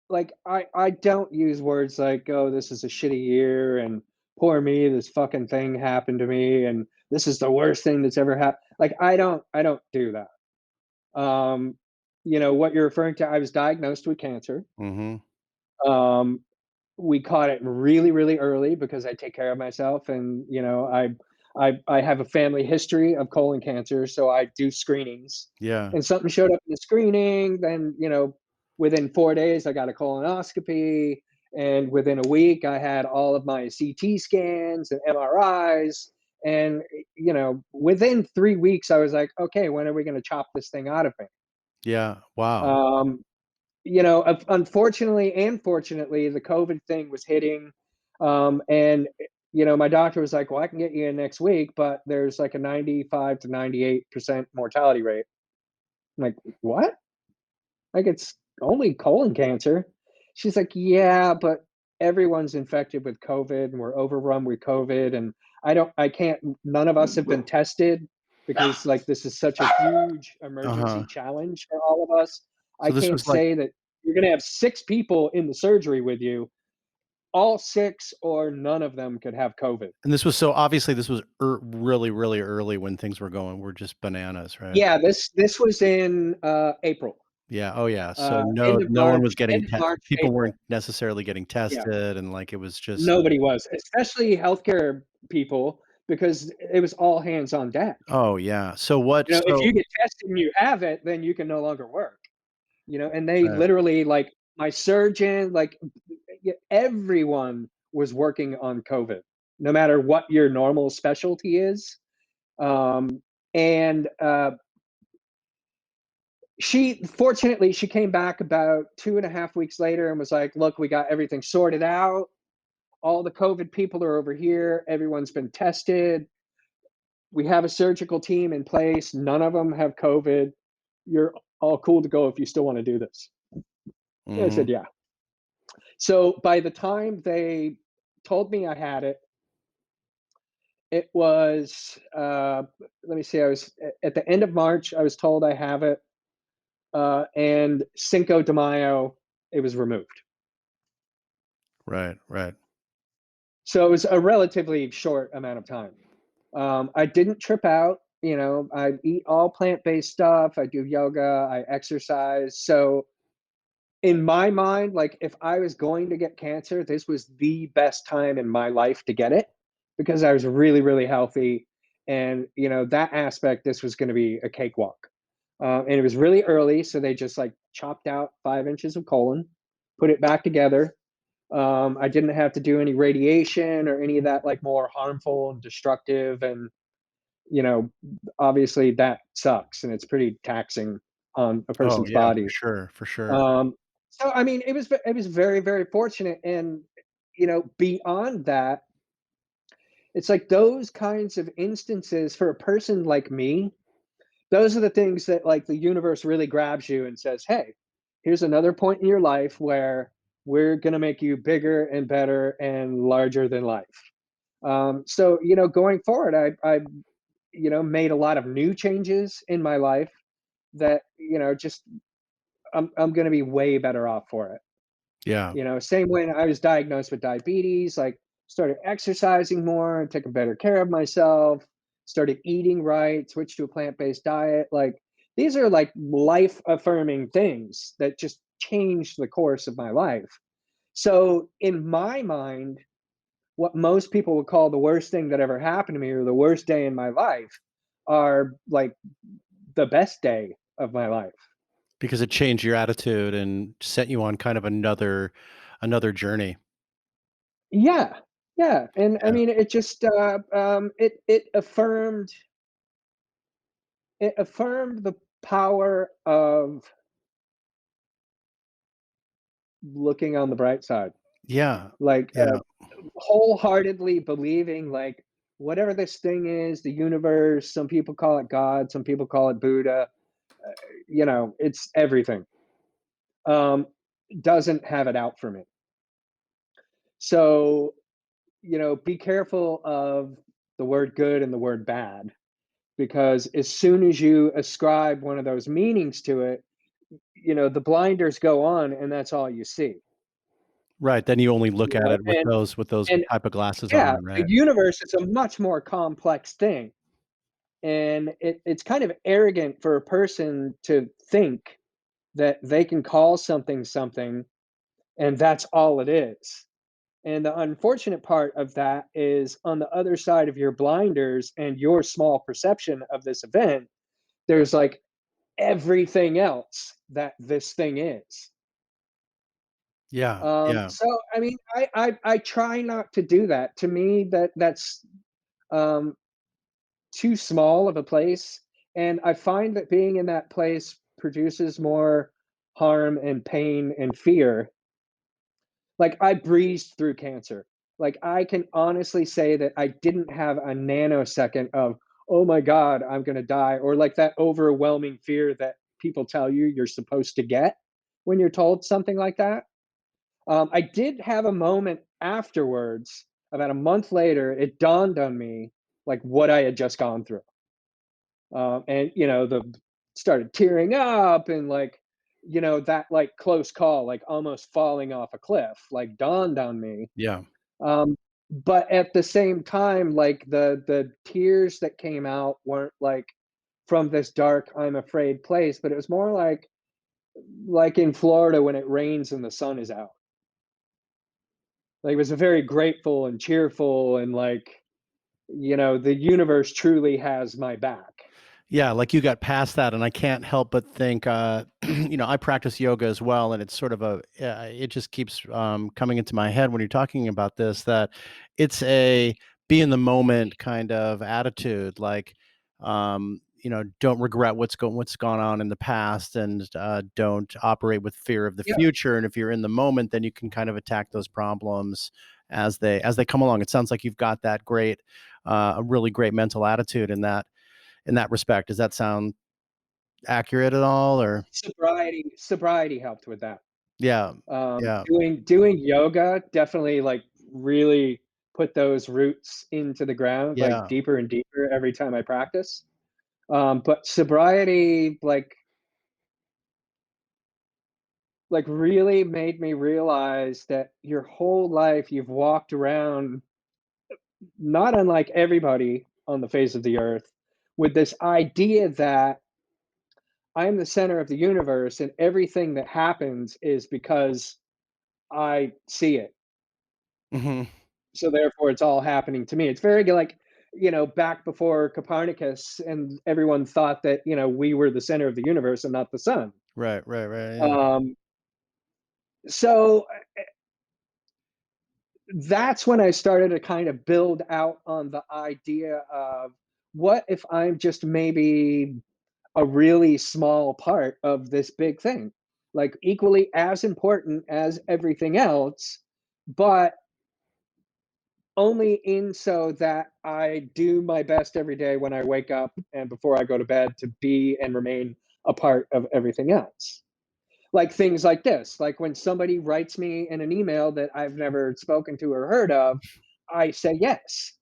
like, I don't use words like, "Oh, this is a shitty year," and "Poor me, this fucking thing happened to me," and "This is the worst thing that's ever happened." Like, I don't do that. What you're referring to, I was diagnosed with cancer. Mhm. Um, we caught it really, really early because I take care of myself, and, I have a family history of colon cancer, so I do screenings. Yeah, And something showed up in the screening, then, within 4 days, I got a colonoscopy, and within a week, I had all of my CT scans and MRIs, and, within 3 weeks, I was like, "Okay, when are we gonna chop this thing out of me?" yeah, wow. Um, unfortunately and fortunately, the COVID thing was hitting. And my doctor was like, "Well, I can get you in next week, but there's like a 95 to 98% mortality rate." I'm like, "What?" Like, it's only colon cancer. She's like, "Yeah, but everyone's infected with COVID, and we're overrun with COVID, and I can't, none of us have been tested because, like, this is such a huge Uh-huh. emergency challenge for all of us. I So this can't was like say that." you're going to have 6 people in the surgery with you. All 6 or none of them could have COVID. And this was so obviously this was really, really early when things were just bananas, right? Yeah, this was in April. Yeah, oh yeah, so End of no one was March, getting end of te March, people April. weren't necessarily getting Yeah, tested, and, like, it was just nobody was, especially healthcare people, because it was all hands on deck. oh, yeah, so what If so you get tested and you have it, then you can no longer work. And they right, literally, like, my surgeon, like, everyone was working on COVID, no matter what your normal specialty is. Um, and she came back about 2.5 weeks later and was like, "Look, we got everything sorted out. All the COVID people are over here. Everyone's been tested. We have a surgical team in place. None of them have COVID. You're all cool to go if you still want to do this." I mhm, said, "Yeah." So by the time they told me I had it, it was, let me see, I was at the end of March, I was told I have it, and Cinco de Mayo, it was removed. right, right, So it was a relatively short amount of time. I didn't trip out. I eat all plant-based stuff. I do yoga. I exercise. So in my mind, like, if I was going to get cancer, this was the best time in my life to get it because I was really, really healthy. And, that aspect, this was going to be a cakewalk. And it was really early. So they just like chopped out 5 inches of colon, put it back together. I didn't have to do any radiation or any of that, like, more harmful and destructive. And, you know, obviously that sucks and it's pretty taxing on a oh, person's yeah, body. for sure, Um, so I mean, it was very, very fortunate. And beyond that, it's like those kinds of instances for a person like me. Those are the things that, like, the universe really grabs you and says, "Hey, here's another point in your life where we're gonna make you bigger and better and larger than life." So going forward, I made a lot of new changes in my life that just I'm gonna be way better off for it. yeah, Same when I was diagnosed with diabetes, like, started exercising more and taking better care of myself, started eating right, switched to a plant-based diet. Like, these are like life affirming things that just changed the course of my life. So, in my mind, what most people would call the worst thing that ever happened to me or the worst day in my life are like the best day of my life. because it changed your attitude and set you on kind of another journey, Yeah. Yeah. And I yeah, mean, it just it affirmed the power of looking on the bright side. yeah, Like, yeah, wholeheartedly believing, like, whatever this thing is, the universe, some people call it God, some people call it Buddha, it's everything. Um, doesn't have it out for me. So, be careful of the word good and the word bad, because as soon as you ascribe one of those meanings to it, the blinders go on and that's all you see. right, then you only look at it with And those and type of glasses yeah, on, the right? universe is a much more complex thing. And it's kind of arrogant for a person to think that they can call something something and that's all it is. And the unfortunate part of that is, on the other side of your blinders and your small perception of this event, there's like everything else that this thing is. Yeah, yeah, So I mean, I try not to do that. To me, that's um, too small of a place, and I find that being in that place produces more harm and pain and fear. Like, I breezed through cancer. Like, I can honestly say that I didn't have a nanosecond of, "Oh my god, I'm gonna die," or like that overwhelming fear that people tell you you're supposed to get when you're told something like that. I did have a moment afterwards, about a month later, it dawned on me, like, what I had just gone through. And, the started tearing up and, like, that like close call, like almost falling off a cliff, like dawned on me. Yeah. Um, but at the same time, like the tears that came out weren't like from this dark, I'm afraid place, but it was more like in Florida when it rains and the sun is out. Like it was a very grateful and cheerful and like, the universe truly has my back. Yeah, like you got past that, and I can't help but think, I practice yoga as well, and it's sort of it just keeps coming into my head when you're talking about this, that it's a be in the moment kind of attitude, like, don't regret what's gone on in the past, and don't operate with fear of the Yeah. future. And if you're in the moment, then you can kind of attack those problems as they come along. It sounds like you've got a really great mental attitude in that respect. Does that sound accurate at all? Or Sobriety helped with that. yeah, yeah, Doing yoga definitely like really put those roots into the ground, like yeah. deeper and deeper every time I practice. But sobriety, like really made me realize that your whole life you've walked around, not unlike everybody on the face of the earth, with this idea that I'm the center of the universe and everything that happens is because I see it. Mhm. So therefore it's all happening to me. It's very like, back before Copernicus and everyone thought that, we were the center of the universe and not the sun. Right, right, right, yeah. Um, so that's when I started to kind of build out on the idea of what if I'm just maybe a really small part of this big thing, like equally as important as everything else, but only in so that I do my best every day when I wake up and before I go to bed to be and remain a part of everything else. Like things like this, like when somebody writes me in an email that I've never spoken to or heard of, I say yes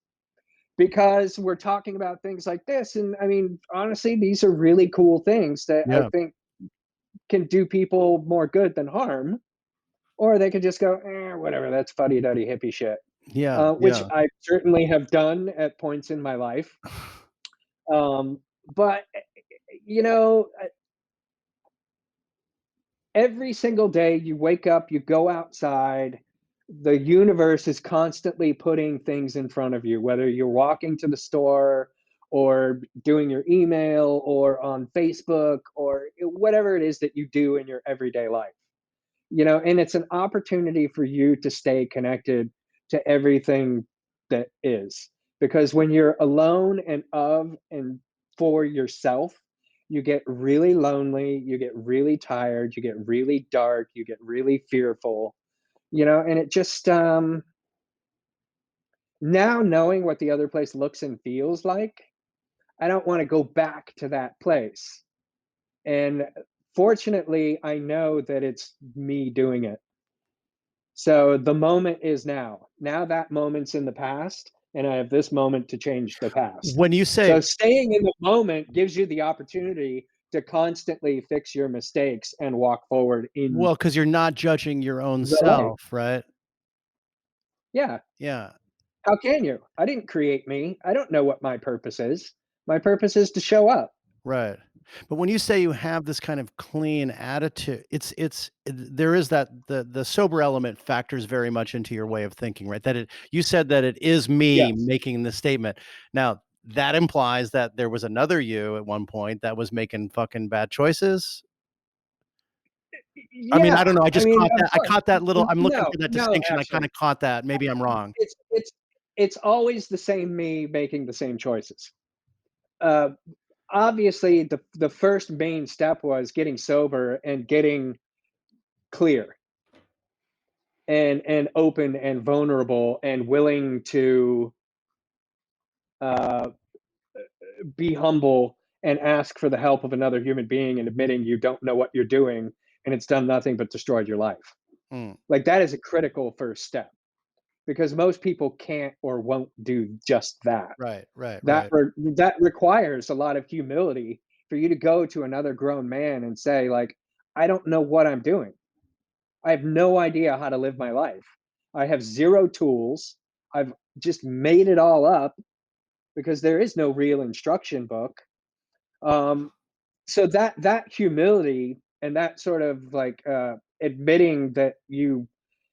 because we're talking about things like this. And I mean, honestly, these are really cool things that I Yeah, think can do people more good than harm. Or they could just go, whatever, that's fuddy duddy hippie shit, yeah, which yeah. I certainly have done at points in my life. But, you know, every single day you wake up, you go outside, the universe is constantly putting things in front of you, whether you're walking to the store or doing your email or on Facebook or whatever it is that you do in your everyday life. And it's an opportunity for you to stay connected to everything that is. Because when you're alone and of and for yourself, you get really lonely, you get really tired, you get really dark, you get really fearful, and it just now knowing what the other place looks and feels like, I don't want to go back to that place. And fortunately, I know that it's me doing it. So the moment is now. Now that moment's in the past, and I have this moment to change the past. When you say So staying in the moment gives you the opportunity to constantly fix your mistakes and walk forward in well, because 'cause you're not judging your own the light. self, right? Yeah. Yeah. How can you? I didn't create me. I don't know what my purpose is. My purpose is to show up. Right. But when you say you have this kind of clean attitude, there is that the sober element factors very much into your way of thinking, right? That it you said that it is me Yes. making this statement. Now, that implies that there was another you at one point that was making fucking bad choices? I mean, I don't Yeah. know, I mean, of I course. caught that little I'm looking No, for that no, distinction, I kinda actually. caught that, maybe I'm wrong. It's always the same me making the same choices. Uh, Obviously, the first main step was getting sober and getting clear and open and vulnerable and willing to uh, be humble and ask for the help of another human being and admitting you don't know what you're doing and it's done nothing but destroyed your life. Mm, Like that is a critical first step because most people can't or won't do just that. right, right, That right. that requires a lot of humility for you to go to another grown man and say like, I don't know what I'm doing. I have no idea how to live my life. I have 0 tools. I've just made it all up because there is no real instruction book. Um, so that humility and that sort of like, admitting that you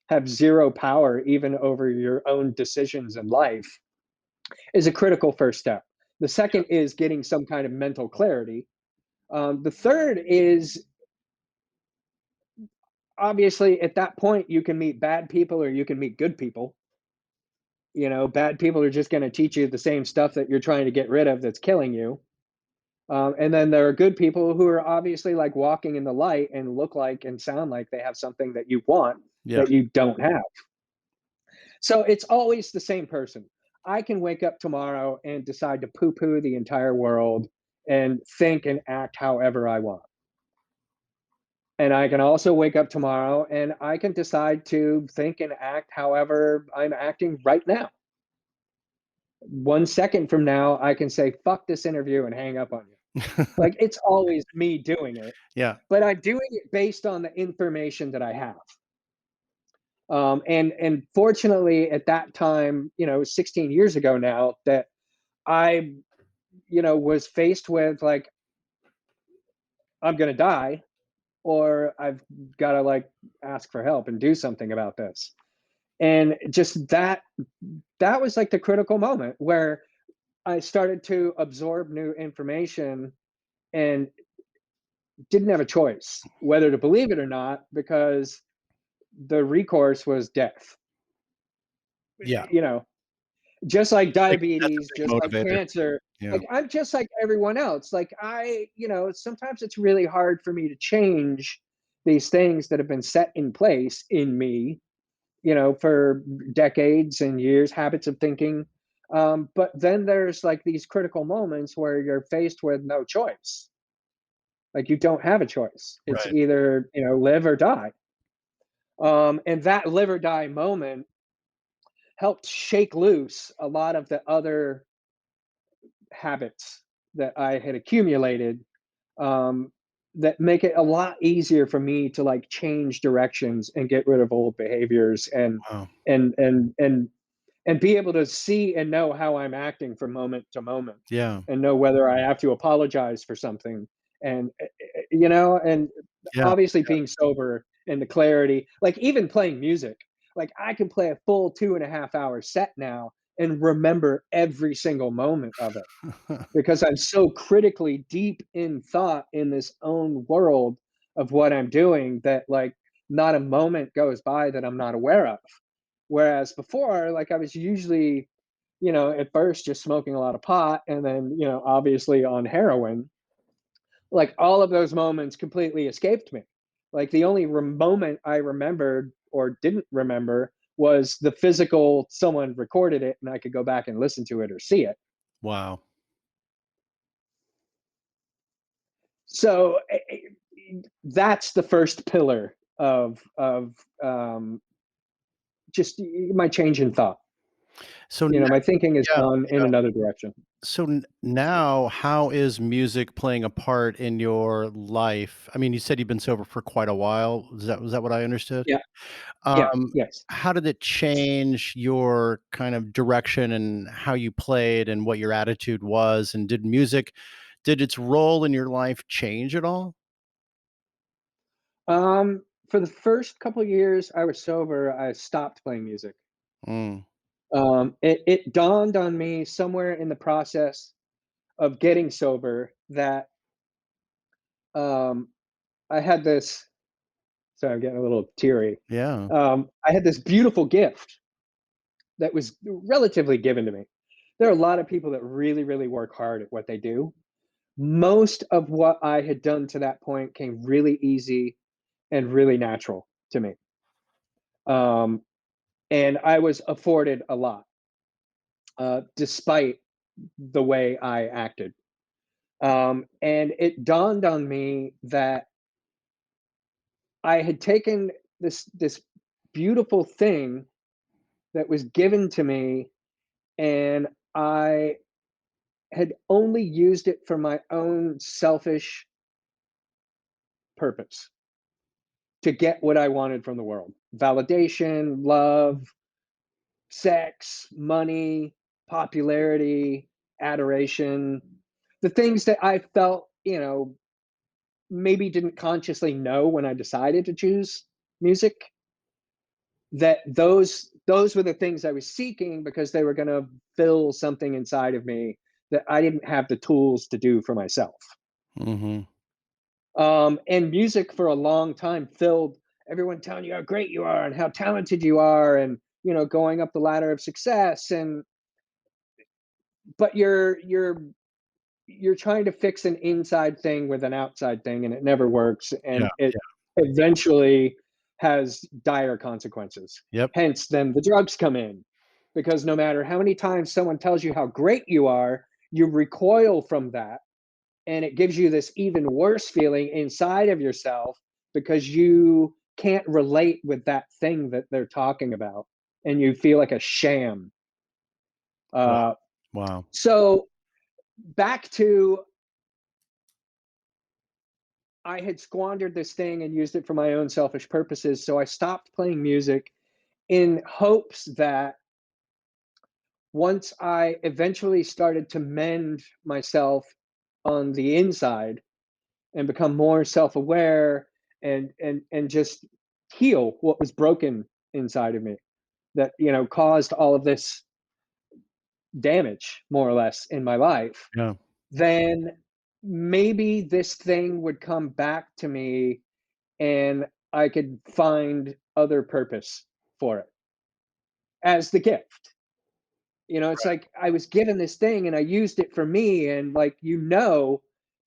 have 0 power even over your own decisions in life is a critical first step. The second is getting some kind of mental clarity. The third is obviously at that point you can meet bad people or you can meet good people. You know, bad people are just going to teach you the same stuff that you're trying to get rid of that's killing you. And then there are good people who are obviously like walking in the light and look like and sound like they have something that you want Yeah. that you don't have. So it's always the same person. I can wake up tomorrow and decide to poo poo the entire world and think and act however I want. And I can also wake up tomorrow and I can decide to think and act however I'm acting right now. 1 second from now, I can say, fuck this interview and hang up on you. Like it's always me doing it, Yeah. but I'm doing it based on the information that I have. And fortunately, at that time, 16 years ago now, that I, was faced with like I'm gonna die, or I've got to like ask for help and do something about this. And just that was like the critical moment where I started to absorb new information and didn't have a choice whether to believe it or not because the recourse was death. Yeah. You know, just like That's a diabetes, big just like motivator. cancer, Yeah. like I'm just like everyone else. Like sometimes it's really hard for me to change these things that have been set in place in me, for decades and years, habits of thinking. But then there's like these critical moments where you're faced with no choice. Like you don't have a choice. It's Right. either, live or die. And that live or die moment helped shake loose a lot of the other habits that I had accumulated, um, that make it a lot easier for me to like change directions and get rid of old behaviors Wow. and and and and be able to see and know how I'm acting from moment to moment Yeah. and know whether I have to apologize for something. And and Yeah. obviously being sober and the clarity, like even playing music, like I can play a full 2.5 hour set now and remember every single moment of it because I'm so critically deep in thought in this own world of what I'm doing that like not a moment goes by that I'm not aware of. Whereas before, like I was usually, at first just smoking a lot of pot and then, obviously on heroin, like all of those moments completely escaped me. Like the only moment I remembered or didn't remember was the physical, someone recorded it and I could go back and listen to it or see it. Wow. So that's the first pillar of just my change in thought. So My thinking has yeah, gone in yeah. another direction. So now, how is music playing a part in your life? I mean, you said you've been sober for quite a while. Was that what I understood? Yeah, yeah, Um, yes. how did it change your kind of direction and how you played and what your attitude was? And did its role in your life change at all? For the first couple of years I was sober, I stopped playing music. Mm, It dawned on me somewhere in the process of getting sober that um, I had this. Sorry, I'm getting a little teary. yeah. I had this beautiful gift that was relatively given to me. There are a lot of people that really, really work hard at what they do. Most of what I had done to that point came really easy and really natural to me. Um, and I was afforded a lot, despite the way I acted. And it dawned on me that I had taken this beautiful thing that was given to me, and I had only used it for my own selfish purpose. to get what I wanted from the world. Validation, love, sex, money, popularity, adoration, the things that I felt, maybe didn't consciously know when I decided to choose music, that those were the things I was seeking because they were going to fill something inside of me that I didn't have the tools to do for myself. Hmm. And music for a long time filled everyone telling you how great you are and how talented you are, and going up the ladder of success. And but you're trying to fix an inside thing with an outside thing, and it never works, Yeah. and it Yeah. eventually has dire consequences. Yep. Hence, then the drugs come in, because no matter how many times someone tells you how great you are, you recoil from that, and it gives you this even worse feeling inside of yourself because you can't relate with that thing that they're talking about, and you feel like a sham. Wow. Uh, Wow. so back to, I had squandered this thing and used it for my own selfish purposes. So I stopped playing music in hopes that once I eventually started to mend myself on the inside and become more self-aware, and just heal what was broken inside of me, that caused all of this damage more or less in my life, Yeah. then maybe this thing would come back to me and I could find other purpose for it as the gift. It's like I was given this thing and I used it for me, and like,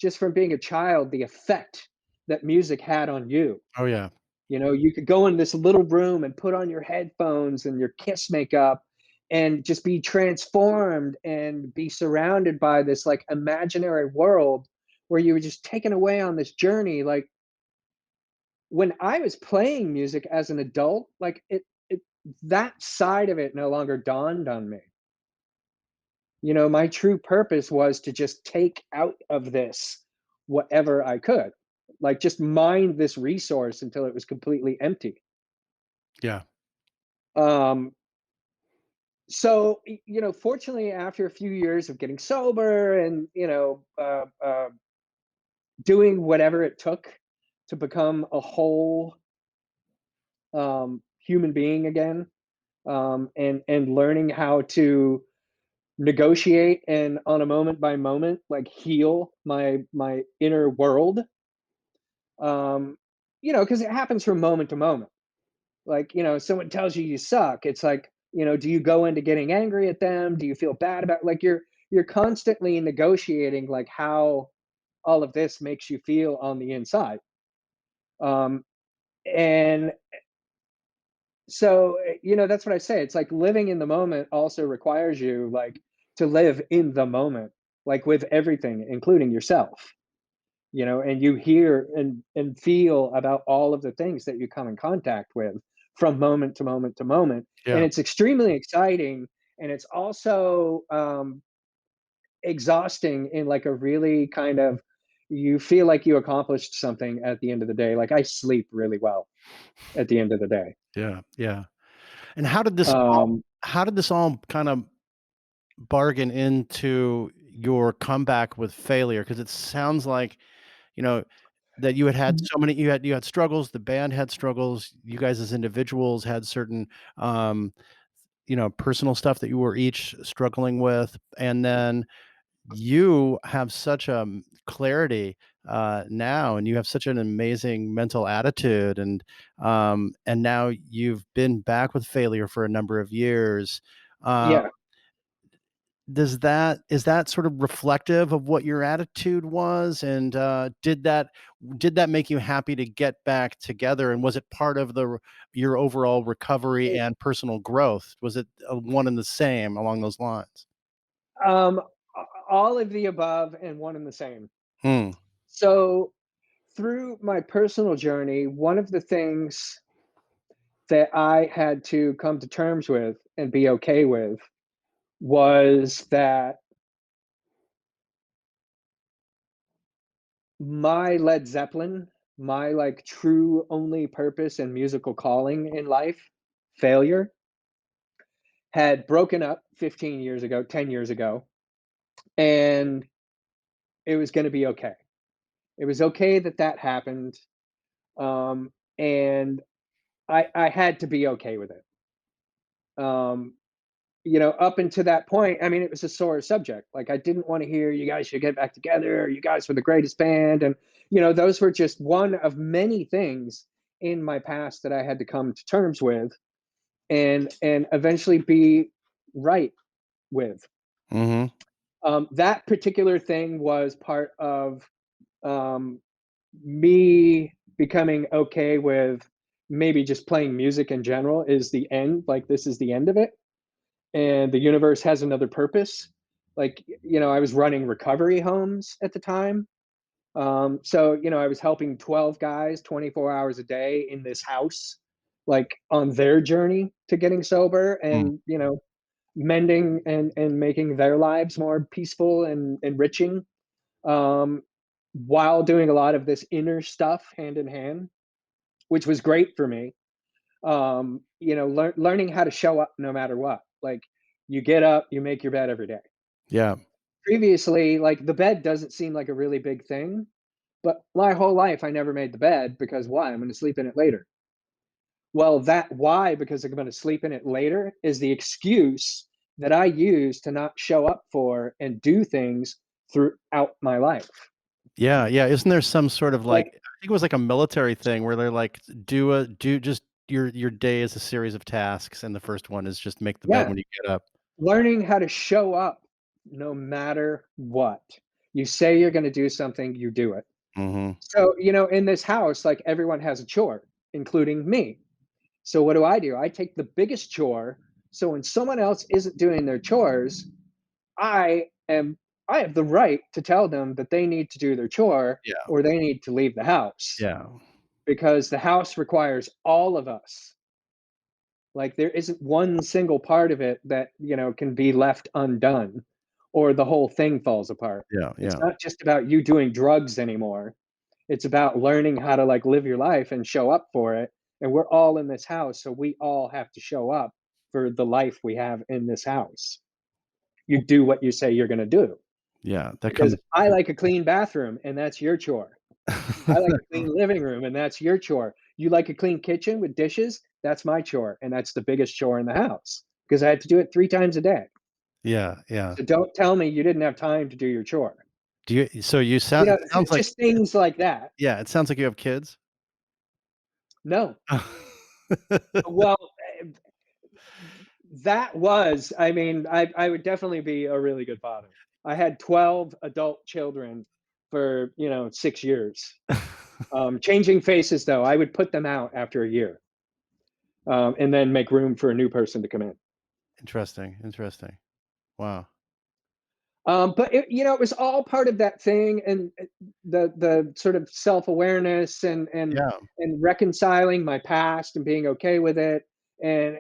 just from being a child, the effect that music had on you. Oh yeah. You could go in this little room and put on your headphones and your Kiss makeup and just be transformed and be surrounded by this like imaginary world where you were just taken away on this journey. Like, when I was playing music as an adult, like it that side of it no longer dawned on me. My true purpose was to just take out of this whatever I could. Like, just mine this resource until it was completely empty. Yeah. Um, so, fortunately, after a few years of getting sober and, doing whatever it took to become a whole human being again, and learning how to negotiate and on a moment by moment like heal my inner world. um because it happens from moment to moment. Like, someone tells you you suck, it's like, do you go into getting angry at them? Do you feel bad about, like, you're constantly negotiating like how all of this makes you feel on the inside. Um and so, that's what I say. It's like living in the moment also requires you, like, to live in the moment, like with everything, including yourself, and you hear and feel about all of the things that you come in contact with from moment to moment to moment. And Yeah. it's extremely exciting. And it's also exhausting in like a really kind of, you feel like you accomplished something at the end of the day. Like, I sleep really well at the end of the day. Yeah. Yeah. And how did this all Um, kind of bargain into your comeback with failure? Because it sounds like, you know, that you had so many you had struggles, the band had struggles, you guys as individuals had certain, um, personal stuff that you were each struggling with, and then you have such, clarity, now, and you have such an amazing mental attitude, and now you've been back with failure for a number of years. Um, yeah. is that sort of reflective of what your attitude was? And, did that make you happy to get back together? And was it part of your overall recovery and personal growth? Was it, one and the same along those lines? Um, all of the above and one and the same. Hmm. So, through my personal journey, one of the things that I had to come to terms with and be okay with was that my Led Zeppelin my like true only purpose and musical calling in life, failure, had broken up 15 years ago, 10 years ago, and it was going to be okay. It was okay that that happened. And I had to be okay with it. Um, up until that point, I mean, it was a sore subject. Like, I didn't want to hear you guys should get back together. You guys were the greatest band. And, those were just one of many things in my past that I had to come to terms with and eventually be right with. Mm-hmm. That particular thing was part of um, me becoming okay with maybe just playing music in general is the end. Like, this is the end of it. And the universe has another purpose. Like, I was running recovery homes at the time. So, I was helping 12 guys 24 hours a day in this house, like on their journey to getting sober Mm. and, mending and making their lives more peaceful and enriching, um, while doing a lot of this inner stuff hand in hand, which was great for me. Learning how to show up no matter what. Like, you get up, you make your bed every day. Yeah. Previously, like, the bed doesn't seem like a really big thing, but my whole life I never made the bed because why? I'm going to sleep in it later. Well, that why, because I'm going to sleep in it later, is the excuse that I use to not show up for and do things throughout my life. Yeah. Yeah. Isn't there some sort of like, Like, I think it was like a military thing where they're like, do just your day is a series of tasks, and the first one is just make the bed yeah, when you get up. learning how to show up no matter what. You say you're going to do something, you do it. Mm-hmm. So, in this house, like, everyone has a chore, including me. So what do? I take the biggest chore. So when someone else isn't doing their chores, I am I have the right to tell them that they need to do their chore Yeah. or they need to leave the house Yeah. because the house requires all of us. Like, there isn't one single part of it that, can be left undone or the whole thing falls apart. Yeah. It's Yeah. not just about you doing drugs anymore. It's about learning how to like live your life and show up for it. And we're all in this house, so we all have to show up for the life we have in this house. You do what you say you're going to do Yeah. That because comes. I like a clean bathroom and that's your chore. I like a clean living room and that's your chore. You like a clean kitchen with dishes? That's my chore and that's the biggest chore in the house because I had to do it 3 times a day. Yeah. Yeah. So don't tell me you didn't have time to do your chore. Do you? So you sound. It sounds like. Just things like that. Yeah. It sounds like you have kids. No. Well, that was I mean, I would definitely be a really good father. I had 12 adult children for, 6 years. Changing faces, though, I would put them out after a year, and then make room for a new person to come in. Interesting. Interesting. Wow. But it was all part of that thing, and the sort of self-awareness Yeah. and reconciling my past and being okay with it, and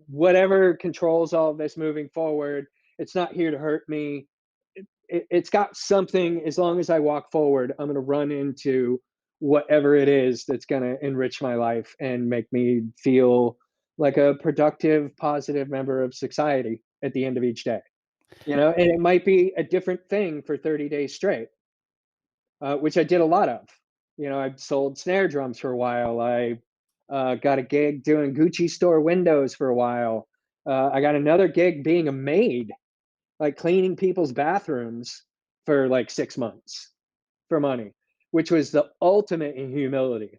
whatever controls all of this moving forward, it's not here to hurt me. It's got something. As long as I walk forward, I'm going to run into whatever it is that's going to enrich my life and make me feel like a productive, positive member of society at the end of each day. And it might be a different thing for 30 days straight, which I did a lot of. I sold snare drums for a while. I got a gig doing Gucci store windows for a while. I got another gig being a maid, like cleaning people's bathrooms for like 6 months for money, which was the ultimate in humility.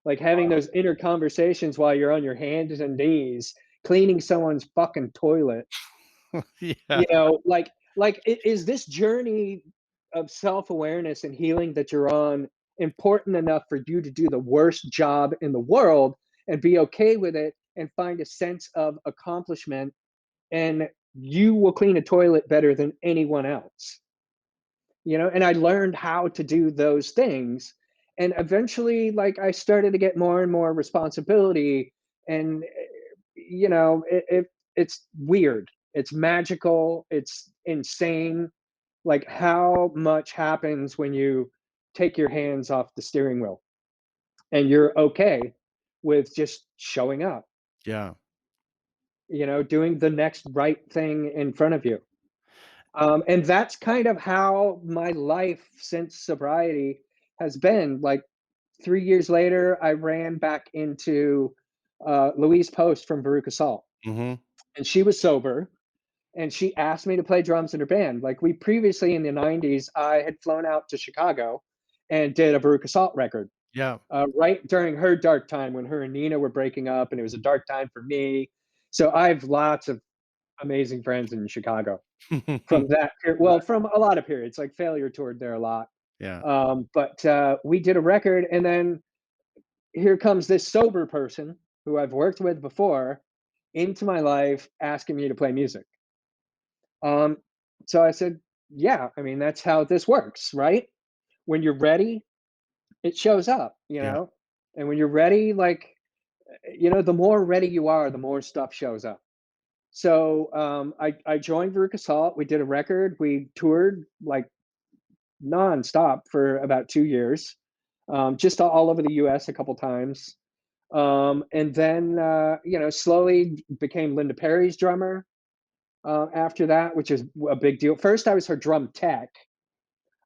Like having those inner conversations while you're on your hands and knees cleaning someone's fucking toilet. Yeah. Is this journey of self-awareness and healing that you're on important enough for you to do the worst job in the world and be okay with it and find a sense of accomplishment, and you will clean a toilet better than anyone else. And I learned how to do those things, and eventually, like, I started to get more and more responsibility, and it's weird, it's magical, it's insane, like how much happens when you take your hands off the steering wheel and you're okay with just showing up, Yeah. doing the next right thing in front of you. And that's kind of how my life since sobriety has been. Like 3 years later, I ran back into Louise Post from Veruca Salt, Mhm. and she was sober, and she asked me to play drums in her band. Like we previously in the '90s, I had flown out to Chicago and did a Veruca Salt record Yeah. right during her dark time when her and Nina were breaking up, and it was a dark time for me. So I have lots of amazing friends in Chicago from that period. Well, from a lot of periods, like Failure toured there a lot. Yeah. But we did a record, and then here comes this sober person who I've worked with before into my life asking me to play music. Um, so I said, yeah, I mean, that's how this works, right? When you're ready, it shows up, Yeah. and when you're ready, like, the more ready you are, the more stuff shows up. So I joined Veruca Salt. We did a record. We toured like nonstop for about 2 years, just all over the U.S. a couple times. And then, slowly became Linda Perry's drummer after that, which is a big deal. First, I was her drum tech,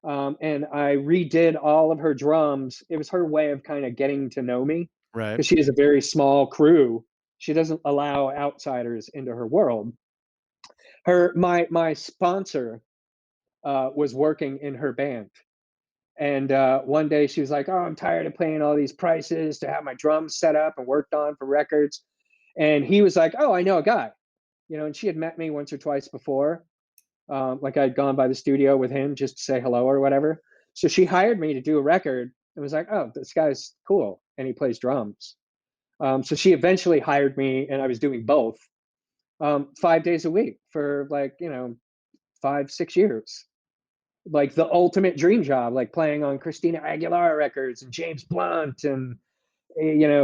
and I redid all of her drums. It was her way of kind of getting to know me Right. because she has a very small crew. She doesn't allow outsiders into her world. My sponsor was working in her band. And one day she was like, "Oh, I'm tired of paying all these prices to have my drums set up and worked on for records." And he was like, "Oh, I know a guy." And she had met me once or twice before. Like I'd gone by the studio with him just to say hello or whatever. So she hired me to do a record and was like, "Oh, this guy's cool. And he plays drums." So she eventually hired me, and I was doing both 5 days a week for like, 5, 6 years, like the ultimate dream job, like playing on Christina Aguilera records and James Blunt and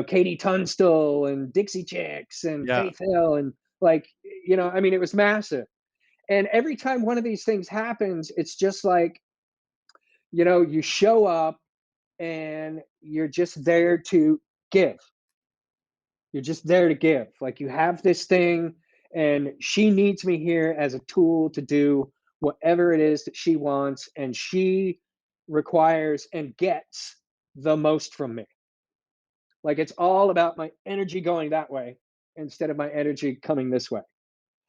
Katie Tunstall and Dixie Chicks and Yeah. Faith Hill and like I mean it was massive. And every time one of these things happens, it's just like you show up and you're just there to give. You're just there to give. Like you have this thing, and she needs me here as a tool to do whatever it is that she wants, and she requires and gets the most from me. Like it's all about my energy going that way instead of my energy coming this way.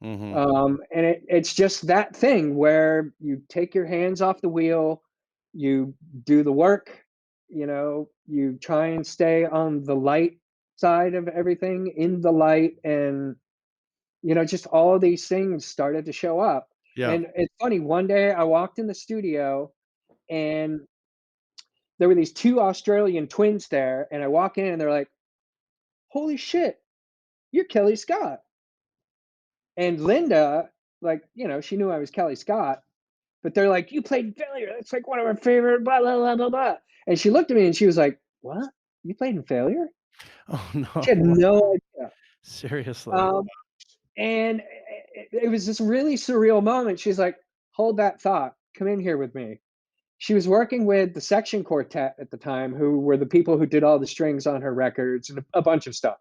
Mhm. And it's just that thing where you take your hands off the wheel, you do the work, you try and stay on the light side of everything, in the light, and just all of these things started to show up. Yeah. And it's funny, one day I walked in the studio and there were these two Australian twins there, and I walk in and they're like, "Holy shit, you're Kellii Scott." And Linda, like, she knew I was Kellii Scott. But they're like, "You played Failure. That's like one of our favorite blah blah blah blah blah." And she looked at me and she was like, "What? You played in Failure?" Oh, She had no. no idea. Seriously. Um, and it was this really surreal moment. She's like, "Hold that thought. Come in here with me." She was working with the Section Quartet at the time, who were the people who did all the strings on her records and a bunch of stuff.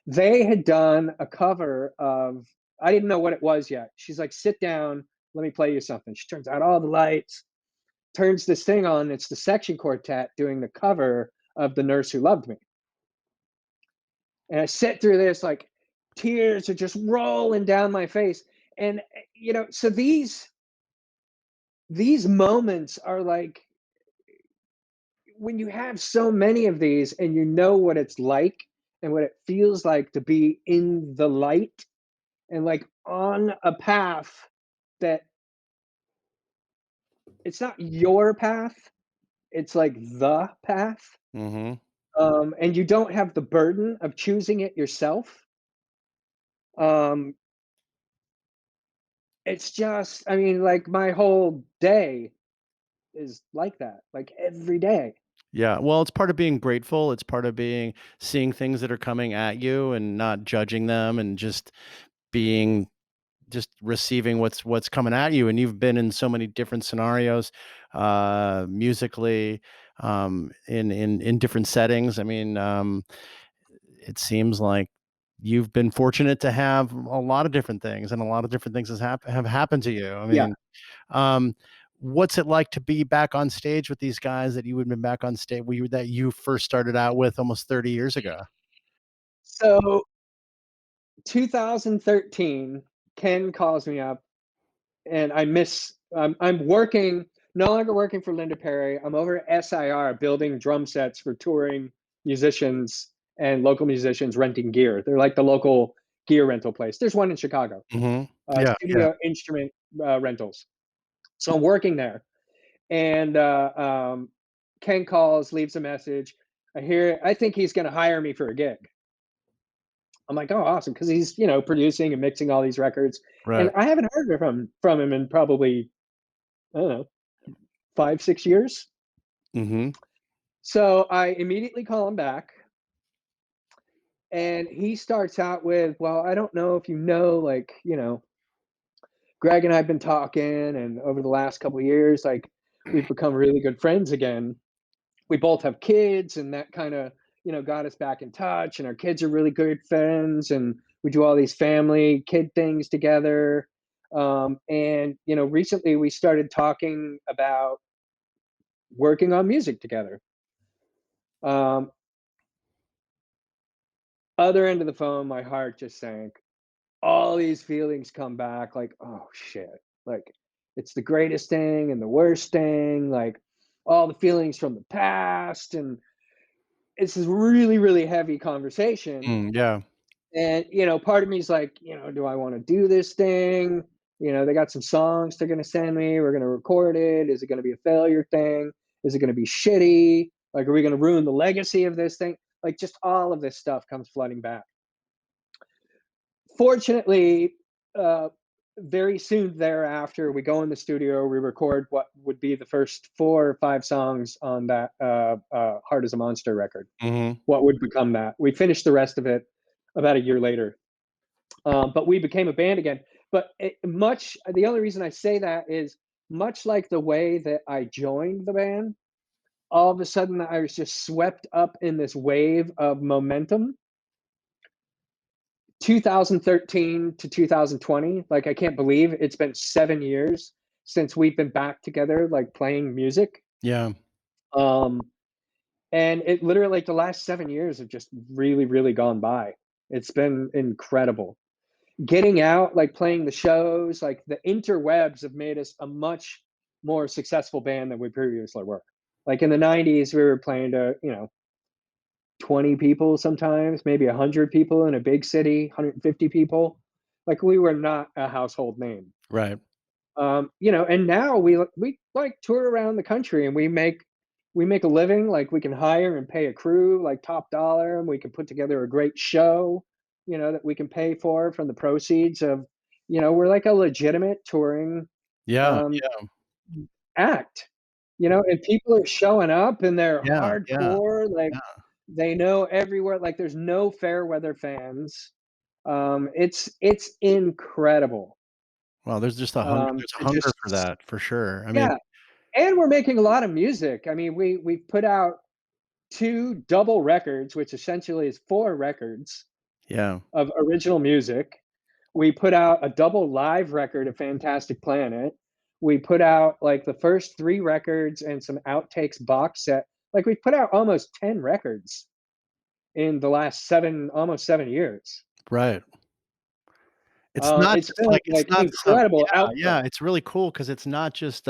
They had done a cover of, I didn't know what it was yet. She's like, "Sit down. Let me play you something." She turns out all the lights, turns this thing on. It's the Section Quartet doing the cover of "The Nurse Who Loved Me." And I sit through this, like tears are just rolling down my face. And so these moments are like when you have so many of these and you know what it's like and what it feels like to be in the light and like on a path that it's not your path, it's like the path. Mhm. And you don't have the burden of choosing it yourself. Um, it's just, I mean, like my whole day is like that, like every day. Yeah. Well, it's part of being grateful. It's part of being seeing things that are coming at you and not judging them and just being just receiving what's coming at you, and you've been in so many different scenarios, musically, in different settings. I mean, it seems like you've been fortunate to have a lot of different things, and a lot of different things have happened to you. I Yeah. mean, um, what's it like to be back on stage with these guys that you would have been back on stage that you first started out with almost 30 years ago? So 2013, Ken calls me up and I'm working, no longer working for Linda Perry. I'm over at SIR building drum sets for touring musicians and local musicians renting gear. They're like the local gear rental place. There's one in Chicago, Mhm. Yeah, yeah. studio instrument rentals. So I'm working there, and Ken calls, leaves a message. I think he's going to hire me for a gig. I'm like, oh, awesome, because he's producing and mixing all these records, and Right. I haven't heard from him in probably, I don't know, 5 6 years. Mhm. So I immediately call him back, and he starts out with, "Well, I don't know if like, Greg and I've been talking, and over the last couple of years, like, we've become really good friends again. We both have kids, and that kind of, got us back in touch. And our kids are really good friends, and we do all these family kid things together. And recently we started talking about working on music together." Um, Other end of the phone, my heart just sank. All these feelings come back, like, oh shit, like it's the greatest thing and the worst thing, like all the feelings from the past. And it's this really, really heavy conversation. Yeah. And, part of me is like, do I want to do this thing? They got some songs they're going to send me. We're going to record it. Is it going to be a failure thing? Is it going to be shitty? Like, are we going to ruin the legacy of this thing? Like, just all of this stuff comes flooding back. Fortunately, uh, very soon thereafter, we go in the studio, we record what would be the first 4 or 5 songs on that Heart is a Monster record. Mhm. What would become that. We finished the rest of it about a year later. But we became a band again. But the only reason I say that is, much like the way that I joined the band, all of a sudden I was just swept up in this wave of momentum. 2013 to 2020, like, I can't believe it's been 7 years since we've been back together, like, playing music. Yeah. Um, and it literally, like, the last 7 years have just really, really gone by. It's been incredible. Getting out, like, playing the shows, like, the interwebs have made us a much more successful band than we previously were. Like, in the 90s, we were playing to, 20 people sometimes, maybe 100 people in a big city, 150 people. Like, we were not a household name. Right. And now we like tour around the country, and we make a living. Like, we can hire and pay a crew like top dollar, and we can put together a great show, that we can pay for from the proceeds of, we're like a legitimate touring Yeah, um, yeah, act. And people are showing up, and they're yeah, yeah, hardcore. Like, yeah. they know everywhere. Like, there's no fair weather fans. It's incredible. Well, there's a To hunger just for that for sure. I mean, Yeah, and we're making a lot of music. I mean, we've put out 2 double records, which essentially is 4 records yeah. of original music. We put out a double live record of Fantastic Planet. We put out, like, the first 3 records and some outtakes box set. Like, we put out almost 10 records in the last 7, almost 7 years. Right. It's not It's just been, like it's like, not some incredible yeah, output. yeah, it's really cool because it's not just,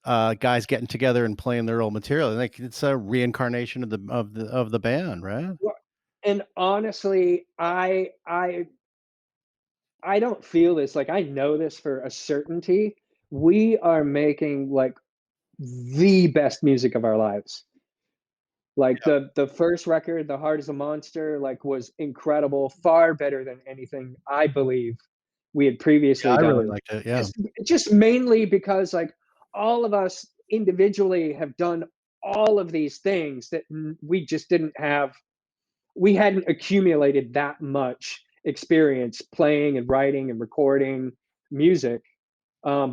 guys getting together and playing their old material. Like, it's a reincarnation of the band, right? Well, and honestly, I don't feel this, like, I know this for a certainty. We are making, like, the best music of our lives. Like, the first record, The Heart is a Monster, like, was incredible, far better than anything I believe we had Yeah, previously I really done. liked it, yeah. Just mainly because, like, all of us individually have done all of these things that we just didn't have. We hadn't accumulated that much experience playing and writing and recording. music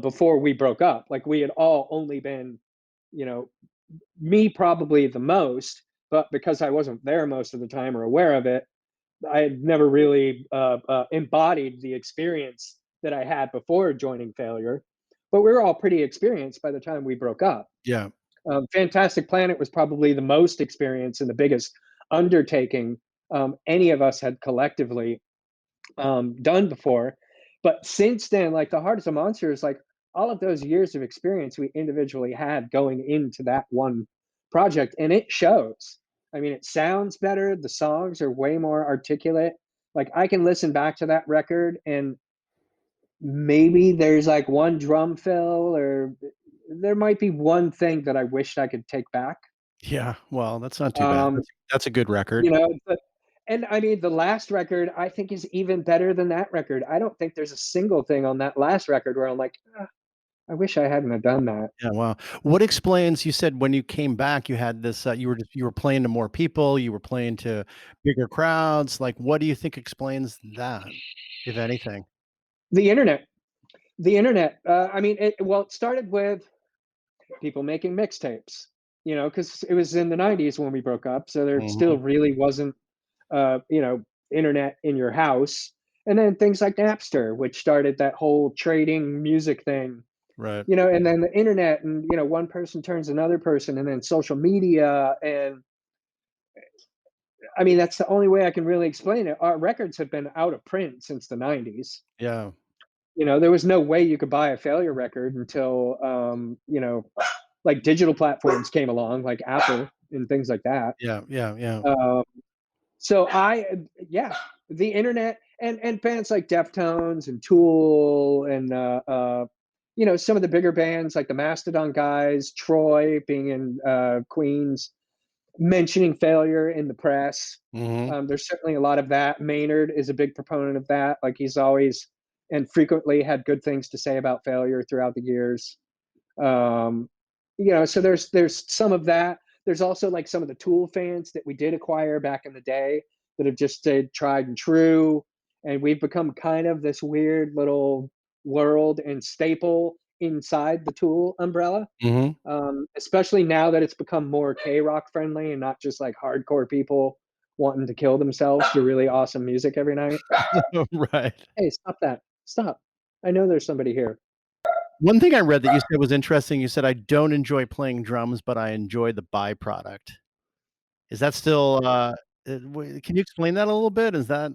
before we broke up. Like we had all only been, you know, me probably the most, but because I wasn't there most of the time or aware of it, I had never really embodied the experience that I had before joining Failure. But we were all pretty experienced by the time we broke up. Yeah. Fantastic Planet was probably the most experienced and the biggest undertaking any of us had collectively done before. But since then, like the Heart is a Monster is like all of those years of experience we individually had going into that one project, and it shows. I mean, it sounds better. The songs are way more articulate. Like I can listen back to that record, and maybe there's like one drum fill, or there might be one thing that I wished I could take back. Yeah. Well, that's not too bad. Um, That's a good record. you know, but and I mean, the last record I think is even better than that record. I don't think there's a single thing on that last record where I'm like, "Ah, I wish I hadn't have done that." Yeah, wow. What explains you said when you came back, you had this, you were playing to more people, you were playing to bigger crowds, like, what do you think explains that, if anything? The internet, the internet. I mean, it started with people making mixtapes. You know, because it was in the '90s when we broke up, so there still Mhm. really wasn't, you know, internet in your house. And then things like Napster, which started that whole trading music thing. Right. You know, and then the internet, and you know, one person turns another person, and then social media, and I mean, that's the only way I can really explain it. Our records have been out of print since the '90s. Yeah. You know, there was no way you could buy a Failure record until, you know, like digital platforms came along, like Apple and things like that. Yeah, yeah, yeah. Um, so yeah, the internet and bands like Deftones and Tool and you know, some of the bigger bands like the Mastodon guys, Troy being in Queens, mentioning Failure in the press. Mhm. There's certainly a lot of that. Maynard is a big proponent of that. Like he's always and frequently had good things to say about Failure throughout the years. Um, you know, so there's some of that. There's also like some of the Tool fans that we did acquire back in the day that have just stayed tried and true, and we've become kind of this weird little world and staple inside the Tool umbrella. Mhm. Especially now that it's become more K rock friendly and not just like hardcore people wanting to kill themselves to really awesome music every night. Right. Hey, stop that! Stop! I know there's somebody here. One thing I read that you said was interesting, you said, "I don't enjoy playing drums, but I enjoy the byproduct." Is that still, w can you explain that a little bit? Is that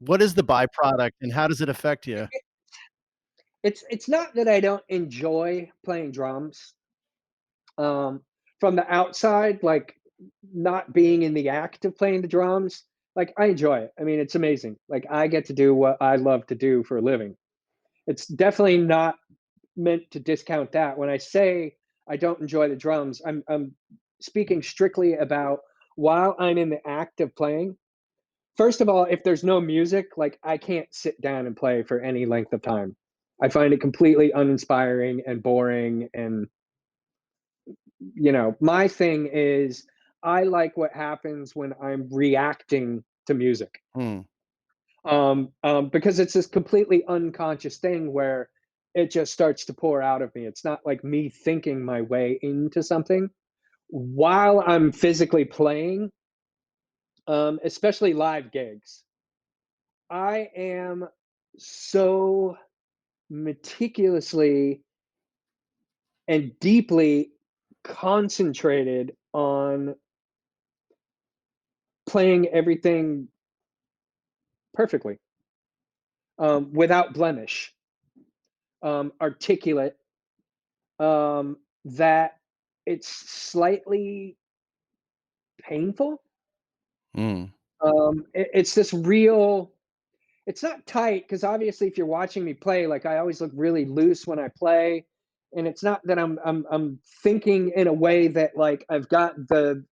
what is the byproduct and how does it affect you? It's not that I don't enjoy playing drums. Um, from the outside, like not being in the act of playing the drums, like I enjoy it. I mean, it's amazing. Like I get to do what I love to do for a living. It's definitely not meant to discount that. When I say I don't enjoy the drums, I'm speaking strictly about while I'm in the act of playing. First of all, if there's no music, like I can't sit down and play for any length of time. I find it completely uninspiring and boring. And you know, my thing is I like what happens when I'm reacting to music. Hmm. Because it's this completely unconscious thing where it just starts to pour out of me. It's not like me thinking my way into something while I'm physically playing, especially live gigs. I am so meticulously and deeply concentrated on playing everything perfectly, without blemish, articulate, that it's slightly painful. Mm. It's this real. It's not tight because obviously, if you're watching me play, like I always look really loose when I play, and it's not that I'm thinking in a way that like I've got the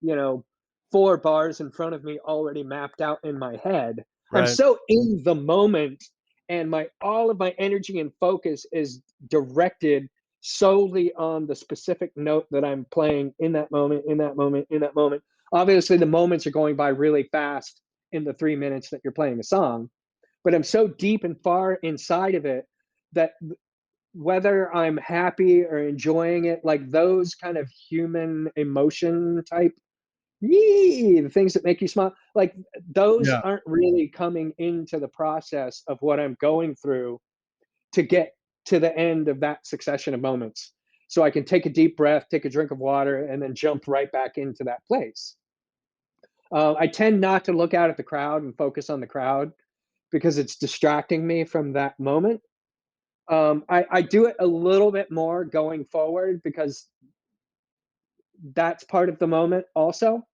four bars in front of me already mapped out in my head. I'm Right. so in the moment, and my all of my energy and focus is directed solely on the specific note that I'm playing in that moment, in that moment, in that moment. Obviously, the moments are going by really fast in the 3 minutes that you're playing a song, but I'm so deep and far inside of it that whether I'm happy or enjoying it, like those kind of human emotion type, yee, the things that make you smile, like those Yeah. aren't really coming into the process of what I'm going through to get to the end of that succession of moments. So I can take a deep breath, take a drink of water, and then jump right back into that place. I tend not to look out at the crowd and focus on the crowd because it's distracting me from that moment. I do it a little bit more going forward because that's part of the moment also.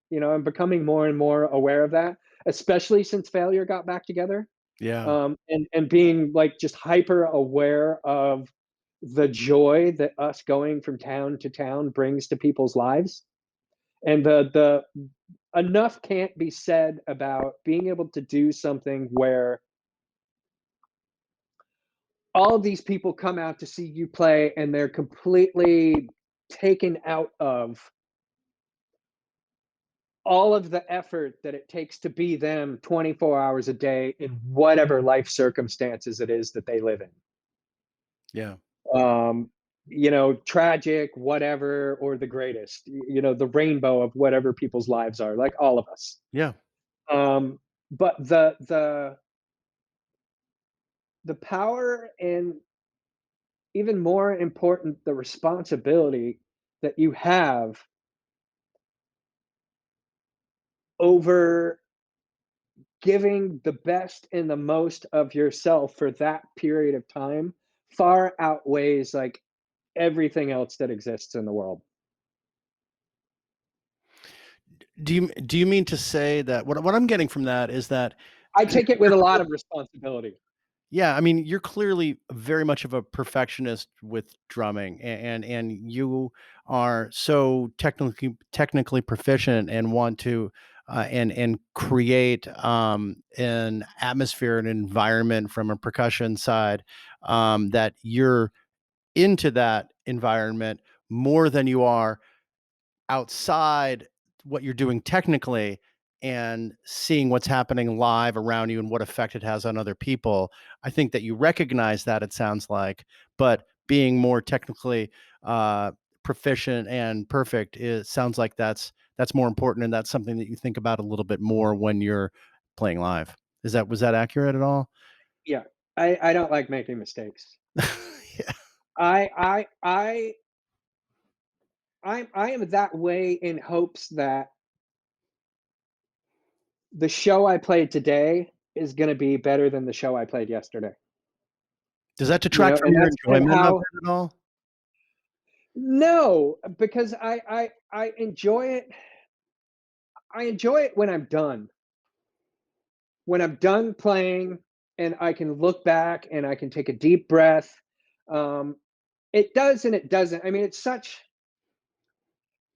You know, I'm becoming more and more aware of that, especially since Failure got back together. Yeah. And being like just hyper aware of the joy that us going from town to town brings to people's lives. And the enough can't be said about being able to do something where all of these people come out to see you play and they're completely taken out of all of the effort that it takes to be them 24 hours a day in whatever life circumstances it is that they live in. Yeah. Um, you know, tragic, whatever, or the greatest, you know, the rainbow of whatever people's lives are, like all of us. Yeah. But the power and even more important, the responsibility that you have over giving the best and the most of yourself for that period of time far outweighs like everything else that exists in the world. Do you mean to say that what I'm getting from that is that I you're take it with you're a lot clear of responsibility. yeah, I mean, you're clearly very much of a perfectionist with drumming, and you are so technically proficient and want to and create an atmosphere, an environment from a percussion side that you're into that environment more than you are outside what you're doing technically and seeing what's happening live around you and what effect it has on other people. I think that you recognize that, it sounds like, but being more technically proficient and perfect, it sounds like that's more important, and that's something that you think about a little bit more when you're playing live. Was that accurate at all? Yeah, I don't like making mistakes. Yeah. I I I I am that way in hopes that the show I played today is gonna be better than the show I played yesterday. Does that You detract know, from and your that's kind of enjoyment of how. it at all? No, because I enjoy it. I enjoy it when I'm done. When I'm done playing and I can look back and I can take a deep breath. Um, it does and it doesn't. I mean, it's such.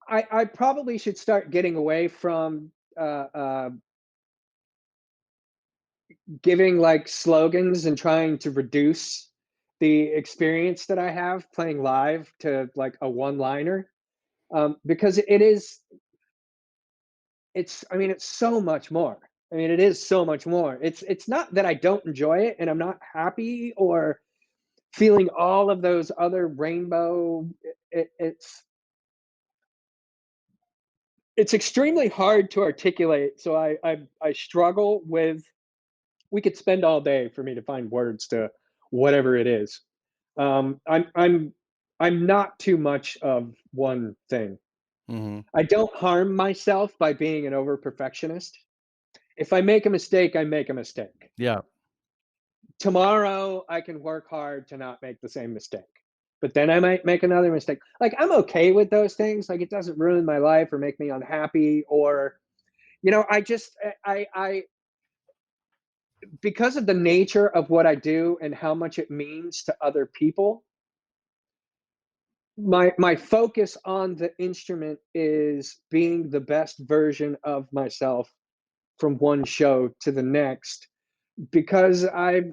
I probably should start getting away from uh, uh, giving like slogans and trying to reduce the experience that I have playing live to like a one liner, because it is. It's. I mean, it's so much more. I mean, it is so much more. It's not that I don't enjoy it and I'm not happy or feeling all of those other rainbow. It's extremely hard to articulate. So I struggle with. We could spend all day for me to find words to whatever it is. Um, I'm I'm I'm not too much of one thing. Mhm. I don't harm myself by being an over perfectionist. If I make a mistake, I make a mistake. Yeah. Tomorrow, I can work hard to not make the same mistake. But then I might make another mistake. Like I'm okay with those things. Like it doesn't ruin my life or make me unhappy or I just I because of the nature of what I do and how much it means to other people, my focus on the instrument is being the best version of myself from one show to the next because I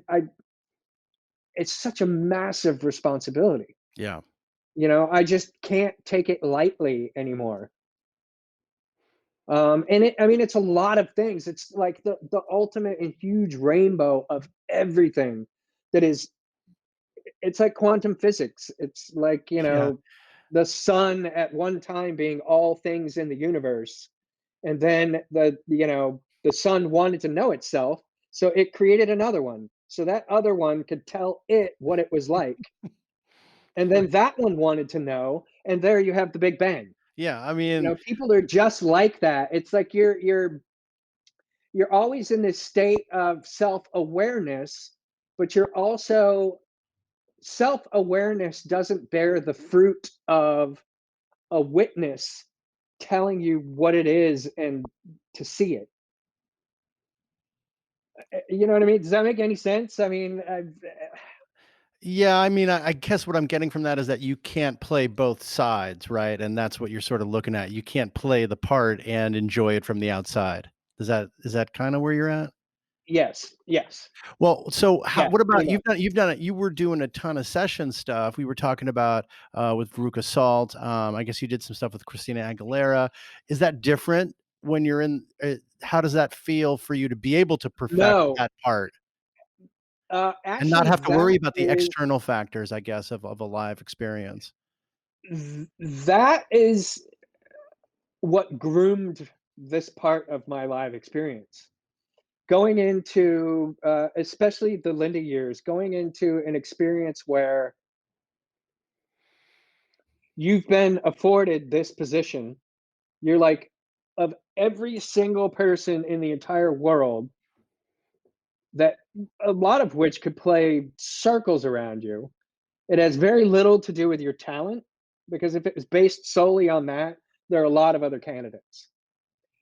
it's such a massive responsibility. Yeah. I just can't take it lightly anymore. I mean, it's a lot of things. It's like the ultimate and huge rainbow of everything that is it's like quantum physics. It's like, Yeah. the sun at one time being all things in the universe, and then the sun wanted to know itself, so it created another one. So that other one could tell it what it was like. And Right. then that one wanted to know, and there you have the Big Bang. Yeah. I mean, People are just like that. It's like you're always in this state of self-awareness, but you're also self-awareness doesn't bear the fruit of a witness telling you what it is and to see it. You know what I mean? Does that make any sense? I mean, yeah, I mean, I guess what I'm getting from that is that you can't play both sides, right? And that's what you're sort of looking at. You can't play the part and enjoy it from the outside. Is that kind of where you're at? yes, yes, Well, so how yeah, what pretty about much. you've done it you were doing a ton of session stuff. We were talking about with Veruca Salt. I guess you did some stuff with Christina Aguilera. Is that different when you're in how does that feel for you to be able to perfect No, that part and not actually, have to worry that about the is external factors, I guess, of a live experience? that is what groomed this part of my live experience. Going into, especially the Linda years, going into an experience where you've been afforded this position, you're like, of every single person in the entire world, that a lot of which could play circles around you. It has very little to do with your talent, because if it was based solely on that, there are a lot of other candidates.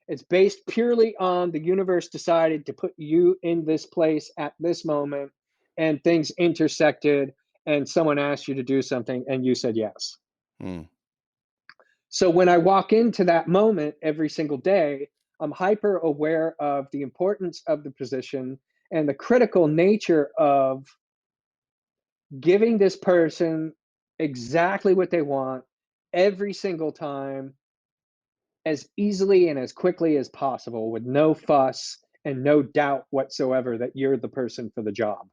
It's based purely on the universe decided to put you in this place at this moment, and things intersected, and someone asked you to do something, and you said yes. Hmm. So when I walk into that moment every single day, I'm hyper aware of the importance of the position and the critical nature of giving this person exactly what they want every single time, as easily and as quickly as possible, with no fuss and no doubt whatsoever that you're the person for the job.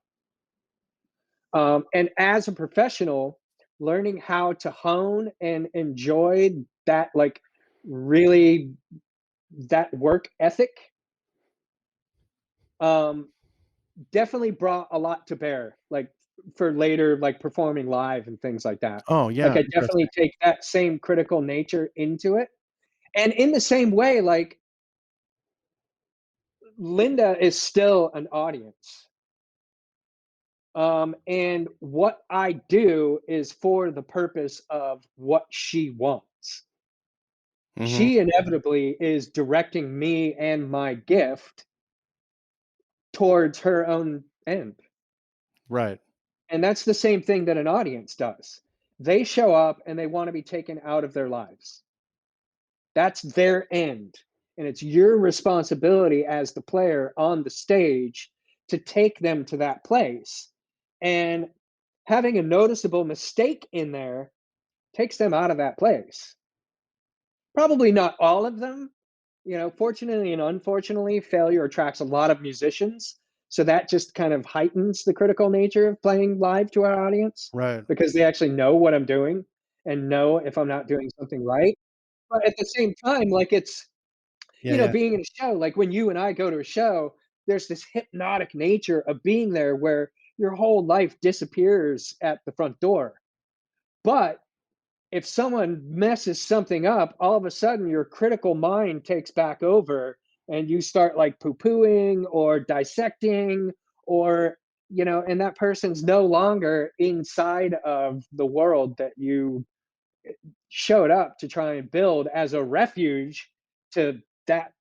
And as a professional, learning how to hone and enjoy that, like, really, that work ethic, um, definitely brought a lot to bear, like, for later, like, performing live and things like that. Oh, Like, yeah, I interesting. definitely take that same critical nature into it. And in the same way, like, Linda is still an audience. And what I do is for the purpose of what she wants. Mhm. She inevitably is directing me and my gift towards her own end. Right. And that's the same thing that an audience does. They show up and they want to be taken out of their lives. That's their end. And it's your responsibility as the player on the stage to take them to that place. And having a noticeable mistake in there takes them out of that place. Probably not all of them. Fortunately and unfortunately, failure attracts a lot of musicians. So that just kind of heightens the critical nature of playing live to our audience, Right. because they actually know what I'm doing and know if I'm not doing something right. But at the same time, like, it's, Yeah, yeah. being in a show, like when you and I go to a show, there's this hypnotic nature of being there where your whole life disappears at the front door. But if someone messes something up, all of a sudden your critical mind takes back over, and you start, like, poo-pooing or dissecting, or, and that person's no longer inside of the world that you showed up to try and build as a refuge to that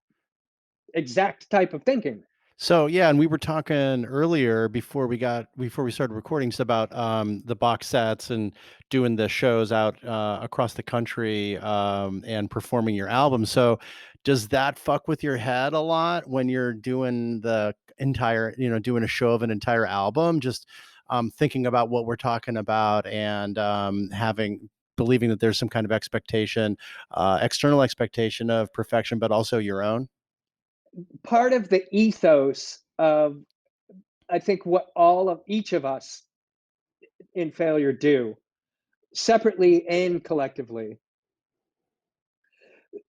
exact type of thinking. So yeah, and we were talking earlier before we started recording just about the box sets and doing the shows out across the country and performing your album. So does that fuck with your head a lot when you're doing the entire, doing a show of an entire album? Just thinking about what we're talking about and having believing that there's some kind of expectation, external expectation of perfection, but also your own. Part of the ethos of, I think, what all of each of us in failure do, separately and collectively.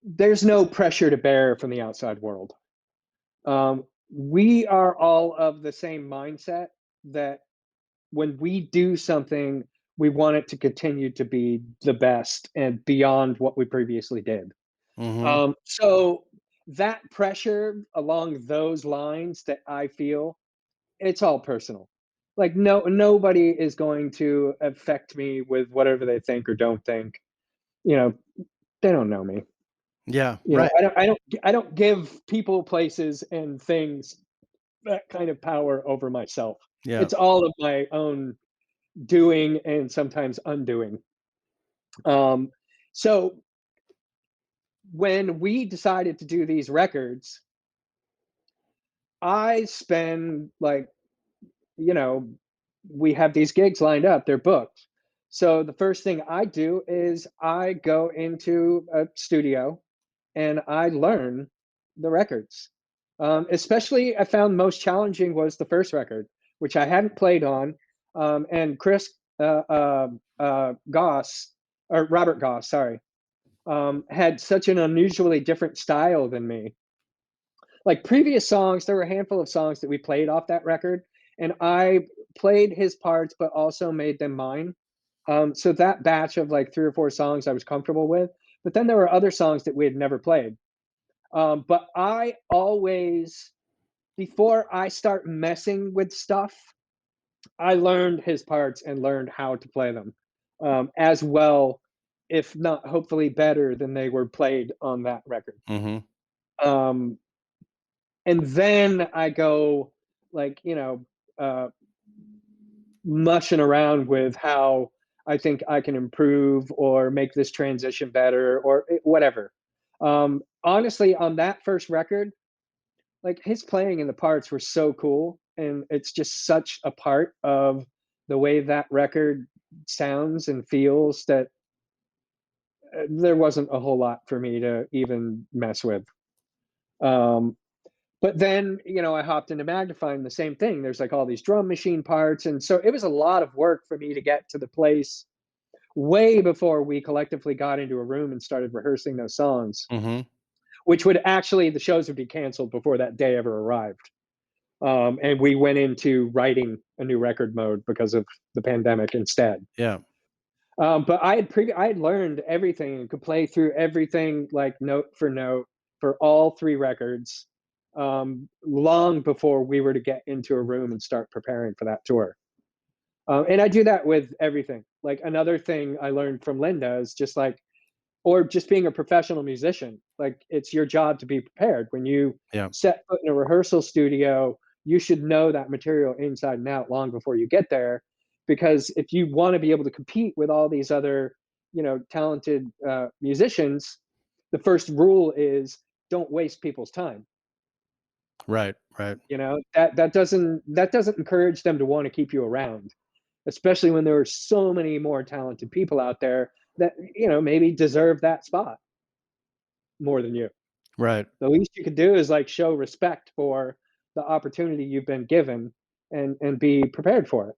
There's no pressure to bear from the outside world. We are all of the same mindset that when we do something, we want it to continue to be the best and beyond what we previously did. Hmm. So that pressure along those lines that I feel, it's all personal. Like nobody is going to affect me with whatever they think or don't think. You know, they don't know me. Yeah, You know, right. I don't give people, places, and things that kind of power over myself. Yeah. It's all of my own doing and sometimes undoing. Um, so when we decided to do these records, I spend like, you know, we have these gigs lined up, they're booked. So the first thing I do is I go into a studio and I learn the records. Especially, I found most challenging was the first record, which I hadn't played on. And Chris Goss, or Robert Goss, sorry, had such an unusually different style than me. Like previous songs, there were a handful of songs that we played off that record, and I played his parts, but also made them mine. So that batch of like 3 or 4 songs I was comfortable with. But then there were other songs that we had never played. But I always, before I start messing with stuff, I learned his parts and learned how to play them as well, if not hopefully better than they were played on that record. Hmm. Um, and then I go like, uh, mushing around with how I think I can improve or make this transition better or whatever. Honestly, on that first record, like his playing in the parts were so cool, and it's just such a part of the way that record sounds and feels that there wasn't a whole lot for me to even mess with. Um, but then, I hopped into magnifying the same thing. There's like all these drum machine parts. And so it was a lot of work for me to get to the place way before we collectively got into a room and started rehearsing those songs, Hmm. which would actually, the shows would be canceled before that day ever arrived. And we went into writing a new record mode because of the pandemic instead. Yeah. But I had learned everything and could play through everything like note for note for all 3 records, long before we were to get into a room and start preparing for that tour. And I do that with everything. Like another thing I learned from Linda is just like, or just being a professional musician, like it's your job to be prepared. When you Yeah. set foot in a rehearsal studio, you should know that material inside and out long before you get there, because if you want to be able to compete with all these other, talented musicians, the first rule is don't waste people's time. Right. Right. That doesn't encourage them to want to keep you around, especially when there are so many more talented people out there that maybe deserve that spot more than you. Right. The least you could do is like show respect for the opportunity you've been given and be prepared for it.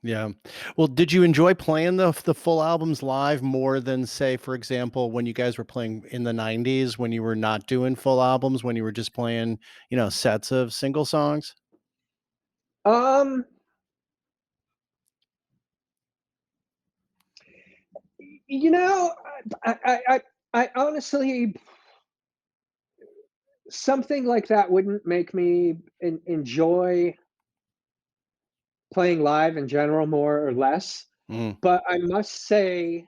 Yeah. Well, did you enjoy playing the full albums live more than, say, for example, when you guys were playing in the 90s when you were not doing full albums, when you were just playing, sets of single songs? Um, you know, I honestly, something like that wouldn't make me enjoy playing live in general more or less. Mhm. But I must say,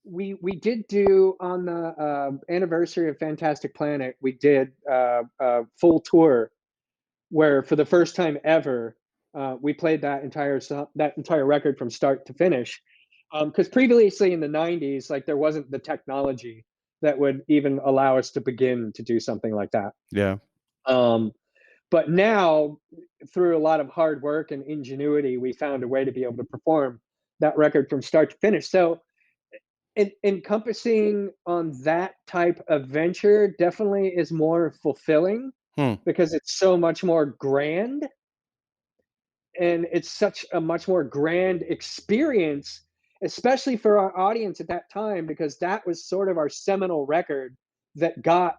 we did do on the anniversary of Fantastic Planet, we did a full tour where for the first time ever, we played that entire record from start to finish. Because previously in the '90s, like there wasn't the technology that would even allow us to begin to do something like that. Yeah. Um, but now, through a lot of hard work and ingenuity, we found a way to be able to perform that record from start to finish. So, encompassing on that type of venture definitely is more fulfilling Hmm. because it's so much more grand. and it's such a much more grand experience, especially for our audience at that time, because that was sort of our seminal record that got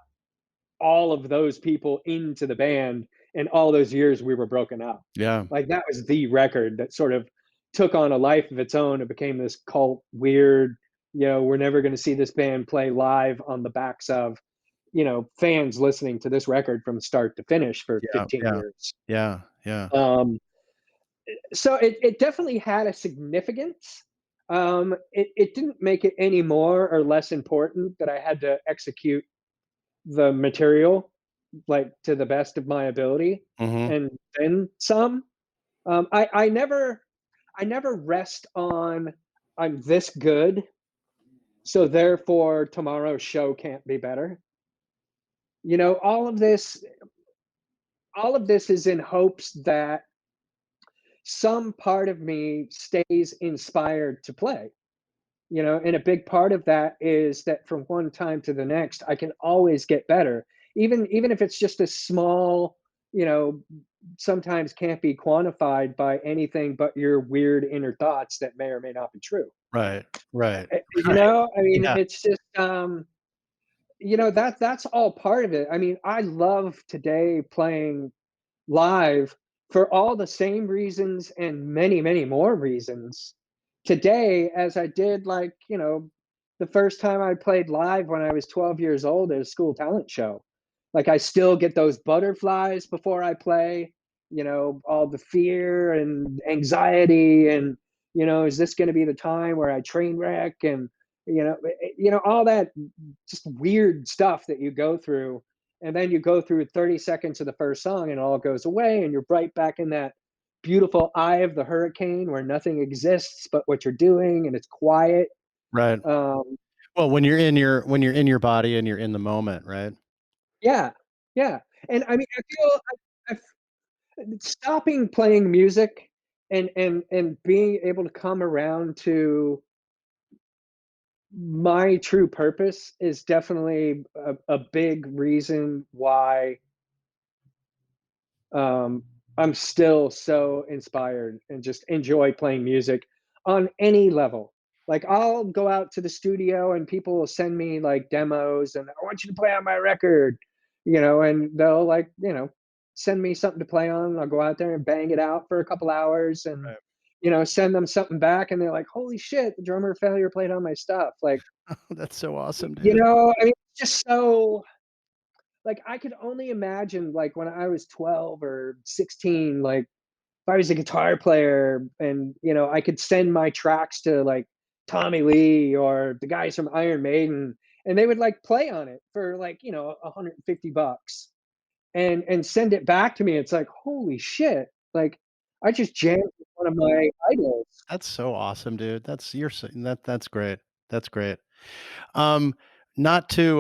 all of those people into the band, and all those years we were broken up. Yeah. Like, that was the record that sort of took on a life of its own. It became this cult, weird, we're never gonna see this band play live on the backs of, fans listening to this record from start to finish for Yeah. 15 Yeah. years. Yeah. Yeah. Um, so it definitely had a significance. It didn't make it any more or less important that I had to execute the material, like, to the best of my ability, Hmm. and then some. I never rest on, "I'm this good, so therefore tomorrow's show can't be better." You know, all of this is in hopes that some part of me stays inspired to play. And a big part of that is that from one time to the next, I can always get better, even if it's just a small, you know sometimes can't be quantified by anything but your weird inner thoughts that may or may not be true. Right. Right. I mean, Yeah. it's just, that's all part of it. I mean, I love today playing live for all the same reasons and many, many more reasons today as I did, like, the first time I played live when I was 12 years old at a school talent show. Like, I still get those butterflies before I play, all the fear and anxiety, and, is this going to be the time where I train wreck, and, all that just weird stuff that you go through. And then you go through 30 seconds of the first song and it all goes away, and you're right back in that beautiful eye of the hurricane where nothing exists but what you're doing, and it's quiet. Right. um, Well, when you're in your body and you're in the moment, right? yeah, yeah. And I mean, I feel stopping playing music and being able to come around to my true purpose is definitely a big reason why, um, I'm still so inspired and just enjoy playing music on any level. Like, I'll go out to the studio and people will send me like demos, and "I want you to play on my record," and they'll, like, send me something to play on. And I'll go out there and bang it out for a couple hours, and, Right. send them something back, and they're like, "Holy shit, the drummer failure played on my stuff." Like, That's so awesome, dude. I mean, it's just so, like, I could only imagine, like, when I was 12 or 16, like, if I was a guitar player and, I could send my tracks to, like, Tommy Lee or the guys from Iron Maiden, and they would, like, play on it for, like, 150 bucks and send it back to me. It's like, holy shit. Like, I just jammed with one of my idols. That's so awesome, dude. That's great. That's great. Um, Not to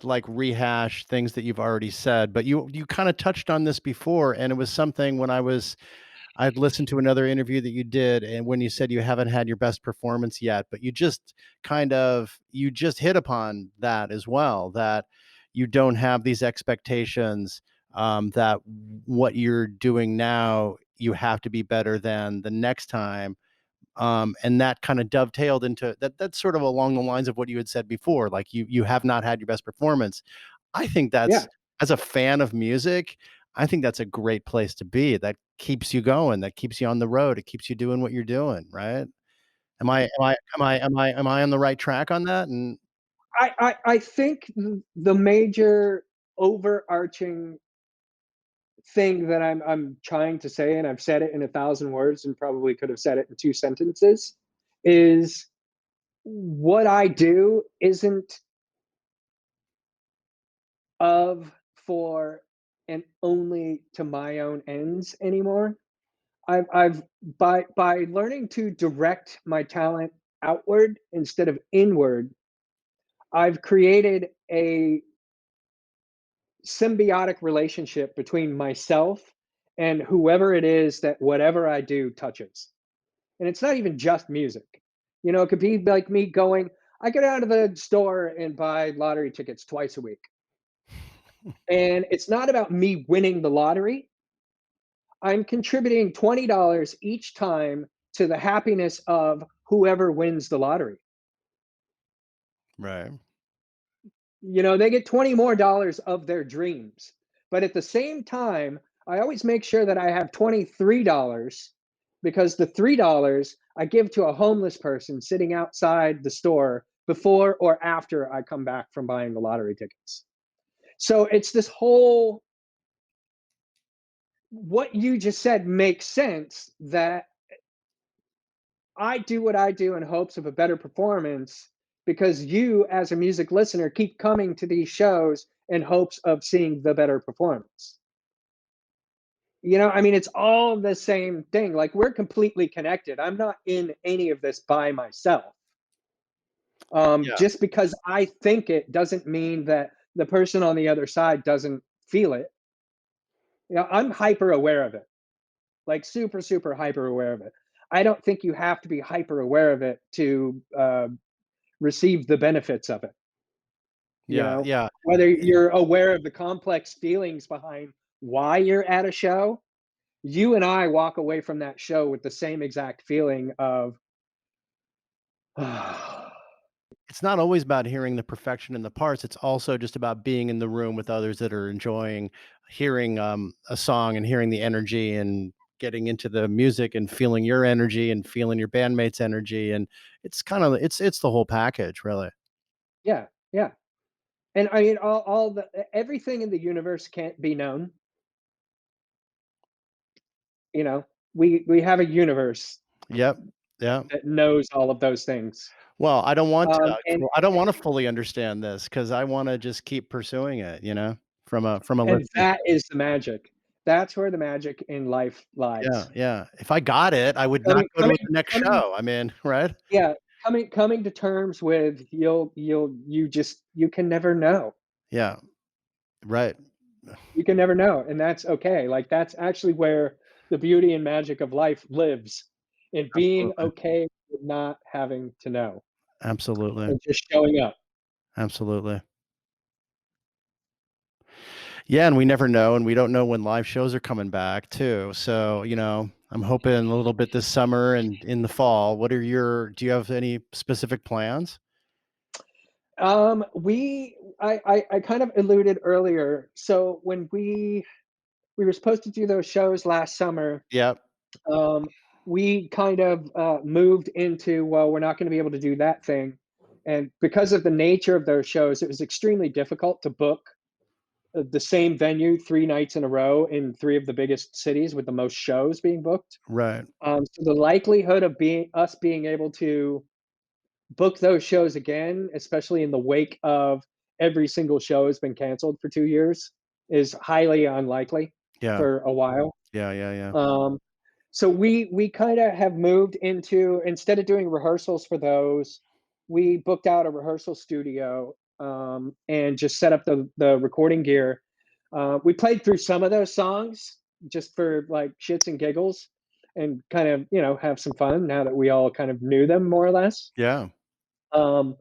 like rehash things that you've already said, but you kind of touched on this before, and it was something when I'd listened to another interview that you did, and when you said you haven't had your best performance yet, but you just hit upon that as well, that you don't have these expectations, that what you're doing now, you have to be better than the next time. And that kind of dovetailed into that. That's sort of along the lines of what you had said before. Like you have not had your best performance. I think Yeah. that's as a fan of music, I think that's a great place to be. That keeps you going. That keeps you on the road. It keeps you doing what you're doing, right? Am I on the right track on that? And I think the major overarching thing that I'm trying to say, and I've said it in 1,000 words and probably could have said it in 2 sentences, is what I do isn't of, for, and only to my own ends anymore. I've by learning to direct my talent outward instead of inward, I've created a symbiotic relationship between myself and whoever it is that whatever I do touches. And it's not even just music. It could be like me going, I get out of the store and buy lottery tickets twice a week. And it's not about me winning the lottery. I'm contributing $20 each time to the happiness of whoever wins the lottery. Right. They get 20 more dollars of their dreams. But at the same time, I always make sure that I have $23 because the $3 I give to a homeless person sitting outside the store before or after I come back from buying the lottery tickets. So it's this whole, what you just said makes sense, that I do what I do in hopes of a better performance because you, as a music listener, keep coming to these shows in hopes of seeing the better performance. I mean, it's all the same thing. Like, we're completely connected. I'm not in any of this by myself. Yeah. Just because I think it doesn't mean that the person on the other side doesn't feel it. I'm hyper aware of it, like super, super hyper aware of it. I don't think you have to be hyper aware of it to receive the benefits of it. You Yeah. know, Yeah. whether you're aware of the complex feelings behind why you're at a show, you and I walk away from that show with the same exact feeling of, It's not always about hearing the perfection in the parts. It's also just about being in the room with others that are enjoying hearing a song and hearing the energy and getting into the music and feeling your energy and feeling your bandmates' energy. And it's kind of it's the whole package, really. yeah, yeah. And I mean, all the everything in the universe can't be known. You know, we have a universe Yep. Yeah. that knows all of those things. Well, Um, and I don't want to fully understand this because I want to just keep pursuing it, from a and listener. that is the magic. That's where the magic in life Yeah, lies. yeah. If I got it, I would not Coming, go to coming, the next coming. show. I mean, right? Yeah, coming to terms with, you can never know. Yeah. Right. You can never know, and that's okay. Like, that's actually where the beauty and magic of life lives, in being Absolutely. okay with not having to know Absolutely. and just showing up. Absolutely. Yeah, and we never know, and we don't know when live shows are coming back too. So, I'm hoping a little bit this summer and in the fall. Do you have any specific plans? I kind of alluded earlier. So when we were supposed to do those shows last summer, Yep. um, we kind of moved into, well, we're not going to be able to do that thing, and because of the nature of those shows, it was extremely difficult to book the same venue 3 nights in a row in three of the biggest cities with the most shows being booked. Right. So the likelihood of being able to book those shows again, especially in the wake of every single show has been canceled for 2 years, is highly unlikely Yeah. for a while. Yeah, yeah, yeah. Um, so we kind of have moved into, instead of doing rehearsals for those, we booked out a rehearsal studio, and just set up the recording gear. We played through some of those songs just for like shits and giggles, and kind of have some fun now that we all kind of knew them more or less. Yeah. Um,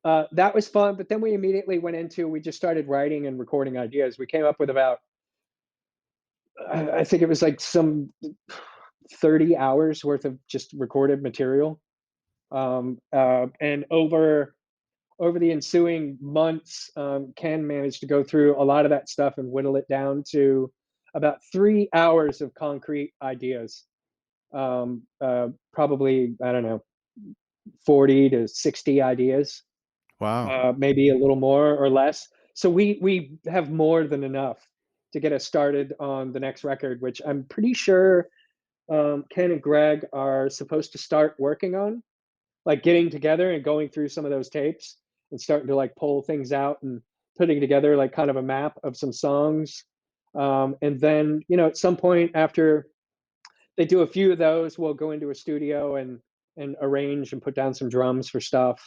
that was fun, but then we just started writing and recording ideas. We came up with about, I think it was like some 30 hours worth of just recorded material. And over the ensuing months, Ken managed to go through a lot of that stuff and whittle it down to about 3 hours of concrete ideas. Probably, I don't know, 40 to 60 ideas, Wow. maybe a little more or less. So we have more than enough to get us started on the next record, which I'm pretty sure Ken and Greg are supposed to start working on, like getting together and going through some of those tapes and starting to like pull things out and putting together like kind of a map of some songs. And then, at some point after they do a few of those, we'll go into a studio and arrange and put down some drums for stuff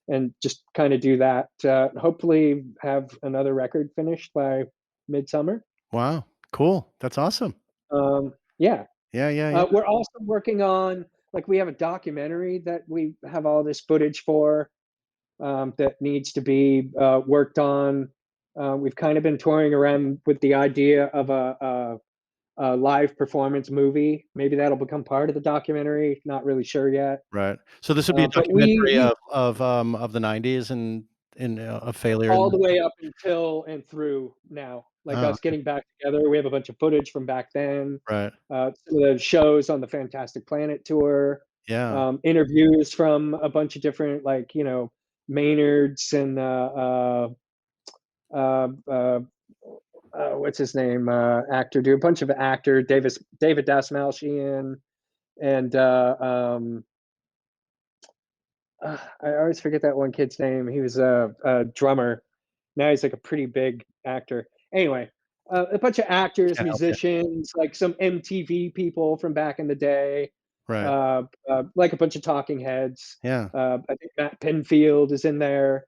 and just kind of do that. Hopefully have another record finished by midsummer. Wow. Cool. That's awesome. Yeah. Yeah, yeah, yeah. We're also working on, like, we have a documentary that we have all this footage for, that needs to be worked on. We've kind of been touring around with the idea of live performance movie. Maybe that'll become part of the documentary. Not really sure yet. Right. So this would be a But we documentary we of the 90s and of failure. all the way up until and through now, like Oh, us getting back together. We have a bunch of footage from back then. right. Some of the shows on the Fantastic Planet tour, Yeah. interviews from a bunch of different, like, Maynards and uh, uh, what's his name, actor, do a bunch of David Dasmalchian, and I always forget that one kid's name. He was a drummer. Now he's like a pretty big actor. Anyway, a bunch of actors, Can't help you. musicians, like some MTV people from back in the day, Right. like a bunch of talking heads. Yeah. I think Matt Pinfield is in there.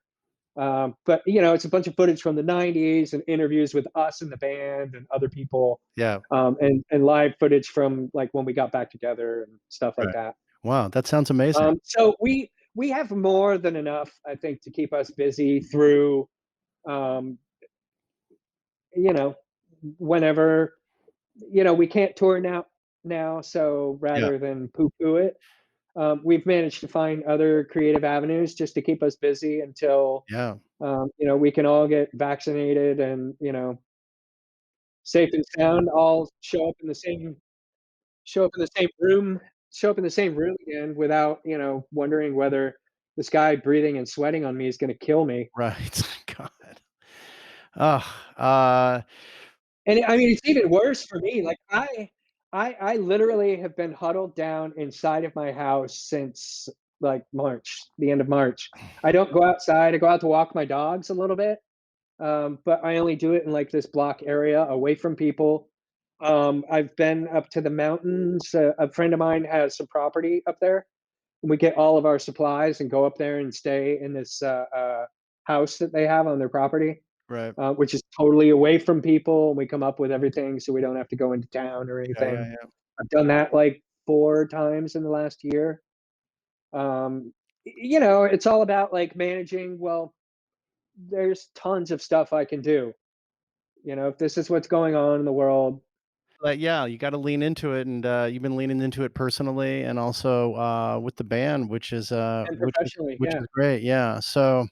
But it's a bunch of footage from the '90s and interviews with us and the band and other people, Yeah. and live footage from like when we got back together and stuff like Right. that. Wow, that sounds amazing. So we have more than enough, I think, to keep us busy through, um, you know, whenever, we can't tour now. So Yeah. rather than poo-poo it, we've managed to find other creative avenues just to keep us busy until, Yeah. we can all get vaccinated and, safe and sound, all show up in the same room show up in the same room again without, wondering whether this guy breathing and sweating on me is gonna kill me. Right. God. Oh, uh, And I mean, it's even worse for me. Like I literally have been huddled down inside of my house since like March, the end of March. I don't go outside. I go out to walk my dogs a little bit, but I only do it in like this block area away from people. I've been up to the mountains. A friend of mine has some property up there. We get all of our supplies and go up there and stay in this house that they have on their property, right. which is totally away from people. And we come up with everything so we don't have to go into town or Yeah, yeah, anything. yeah. I've done that like 4 times in the last year. It's all about like managing. Well, there's tons of stuff I can do. If this is what's going on in the world, But yeah, you gotta lean into it, and, you've been leaning into it personally and also, with the band, and professionally, which yeah, is great, yeah, so,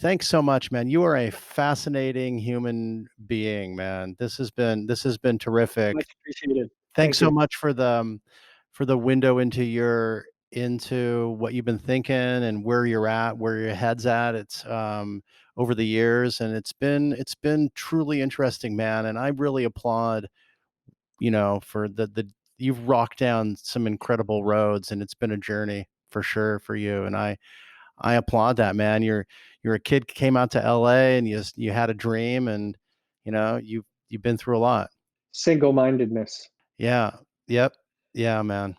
thanks so much, man. You are a fascinating human being, man. This has been terrific. much appreciated. Thanks Thank so you. much for the window into what you've been thinking and where you're at, where your head's at. It's over the years, and it's been truly interesting, man. And I really applaud, for the you've rocked down some incredible roads, and it's been a journey for sure for you. And I applaud that, man. You're a kid came out to LA and you had a dream, and you've been through a lot. Single-mindedness. Yeah. Yep. Yeah, man.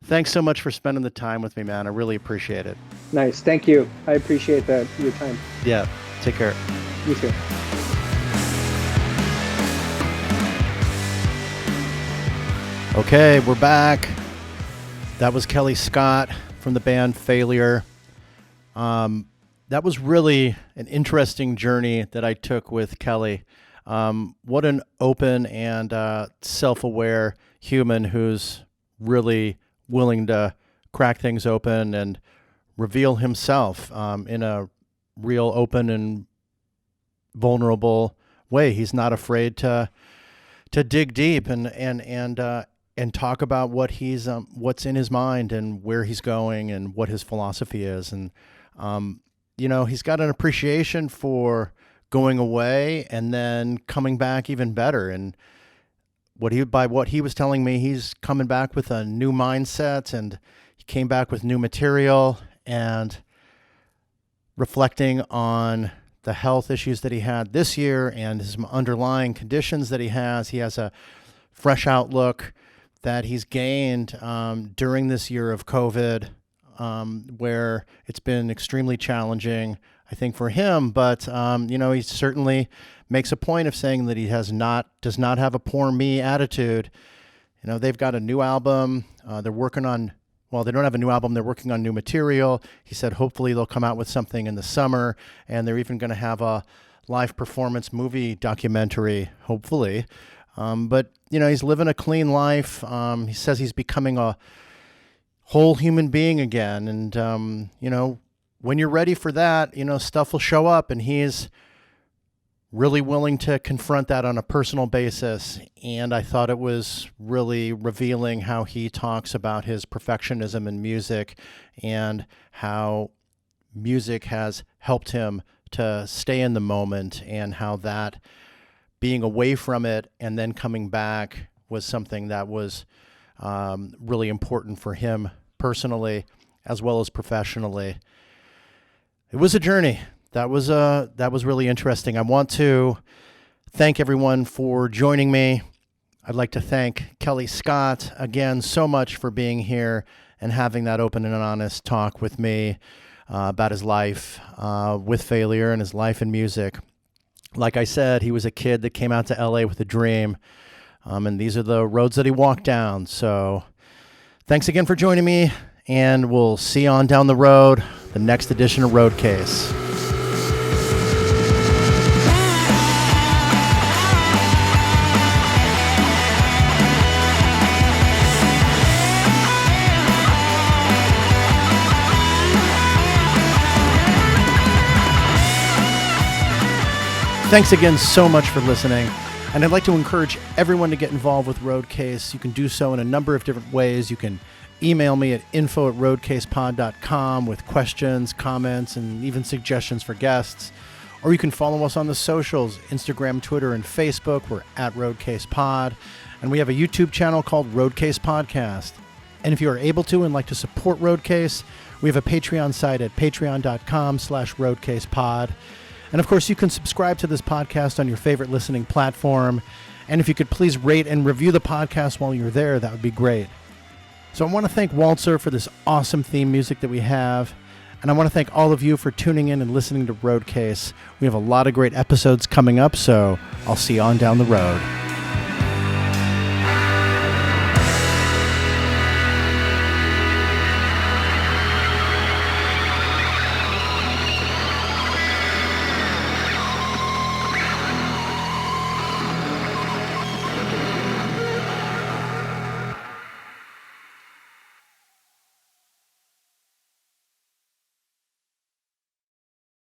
Thanks so much for spending the time with me, man. I really appreciate it. Nice. Thank you. I appreciate that your time. Yeah. Take care. You too. Okay, we're back. That was Kellii Scott from the band Failure. That was really an interesting journey that I took with Kellii. What an open and self-aware human who's really willing to crack things open and reveal himself in a real open and vulnerable way. He's not afraid to dig deep and talk about what's in his mind and where he's going and what his philosophy is. And he's got an appreciation for going away and then coming back even better. And by what he was telling me, he's coming back with a new mindset, and he came back with new material and reflecting on the health issues that he had this year and his underlying conditions that he has. He has a fresh outlook that he's gained during this year of COVID, where it's been extremely challenging, I think, for him. But he certainly makes a point of saying that he does not have a poor me attitude. They've got a new album. They're working on. Well, they don't have a new album. They're working on new material. He said hopefully they'll come out with something in the summer, and they're even going to have a live performance movie documentary, hopefully, But, he's living a clean life. He says he's becoming a whole human being again. And, when you're ready for that, stuff will show up, and he's really willing to confront that on a personal basis. And I thought it was really revealing how he talks about his perfectionism in music and how music has helped him to stay in the moment, and how that being away from it and then coming back was something that was really important for him personally as well as professionally. It was a journey. That was really interesting. I want to thank everyone for joining me. I'd like to thank Kellii Scott again so much for being here and having that open and honest talk with me about his life with failure and his life in music. Like I said, he was a kid that came out to LA with a dream, and these are the roads that he walked down. So thanks again for joining me, and we'll see you on down the road, the next edition of Roadcase. Thanks again so much for listening, and I'd like to encourage everyone to get involved with Roadcase. You can do so in a number of different ways. You can email me at info@roadcasepod.com with questions, comments, and even suggestions for guests. Or you can follow us on the socials, Instagram, Twitter, and Facebook. We're at RoadcasePod, and we have a YouTube channel called Roadcase Podcast. And if you are able to and like to support Roadcase, we have a Patreon site at patreon.com/RoadcasePod. And of course, you can subscribe to this podcast on your favorite listening platform. And if you could please rate and review the podcast while you're there, that would be great. So I want to thank Walter for this awesome theme music that we have. And I want to thank all of you for tuning in and listening to Roadcase. We have a lot of great episodes coming up, so I'll see you on down the road.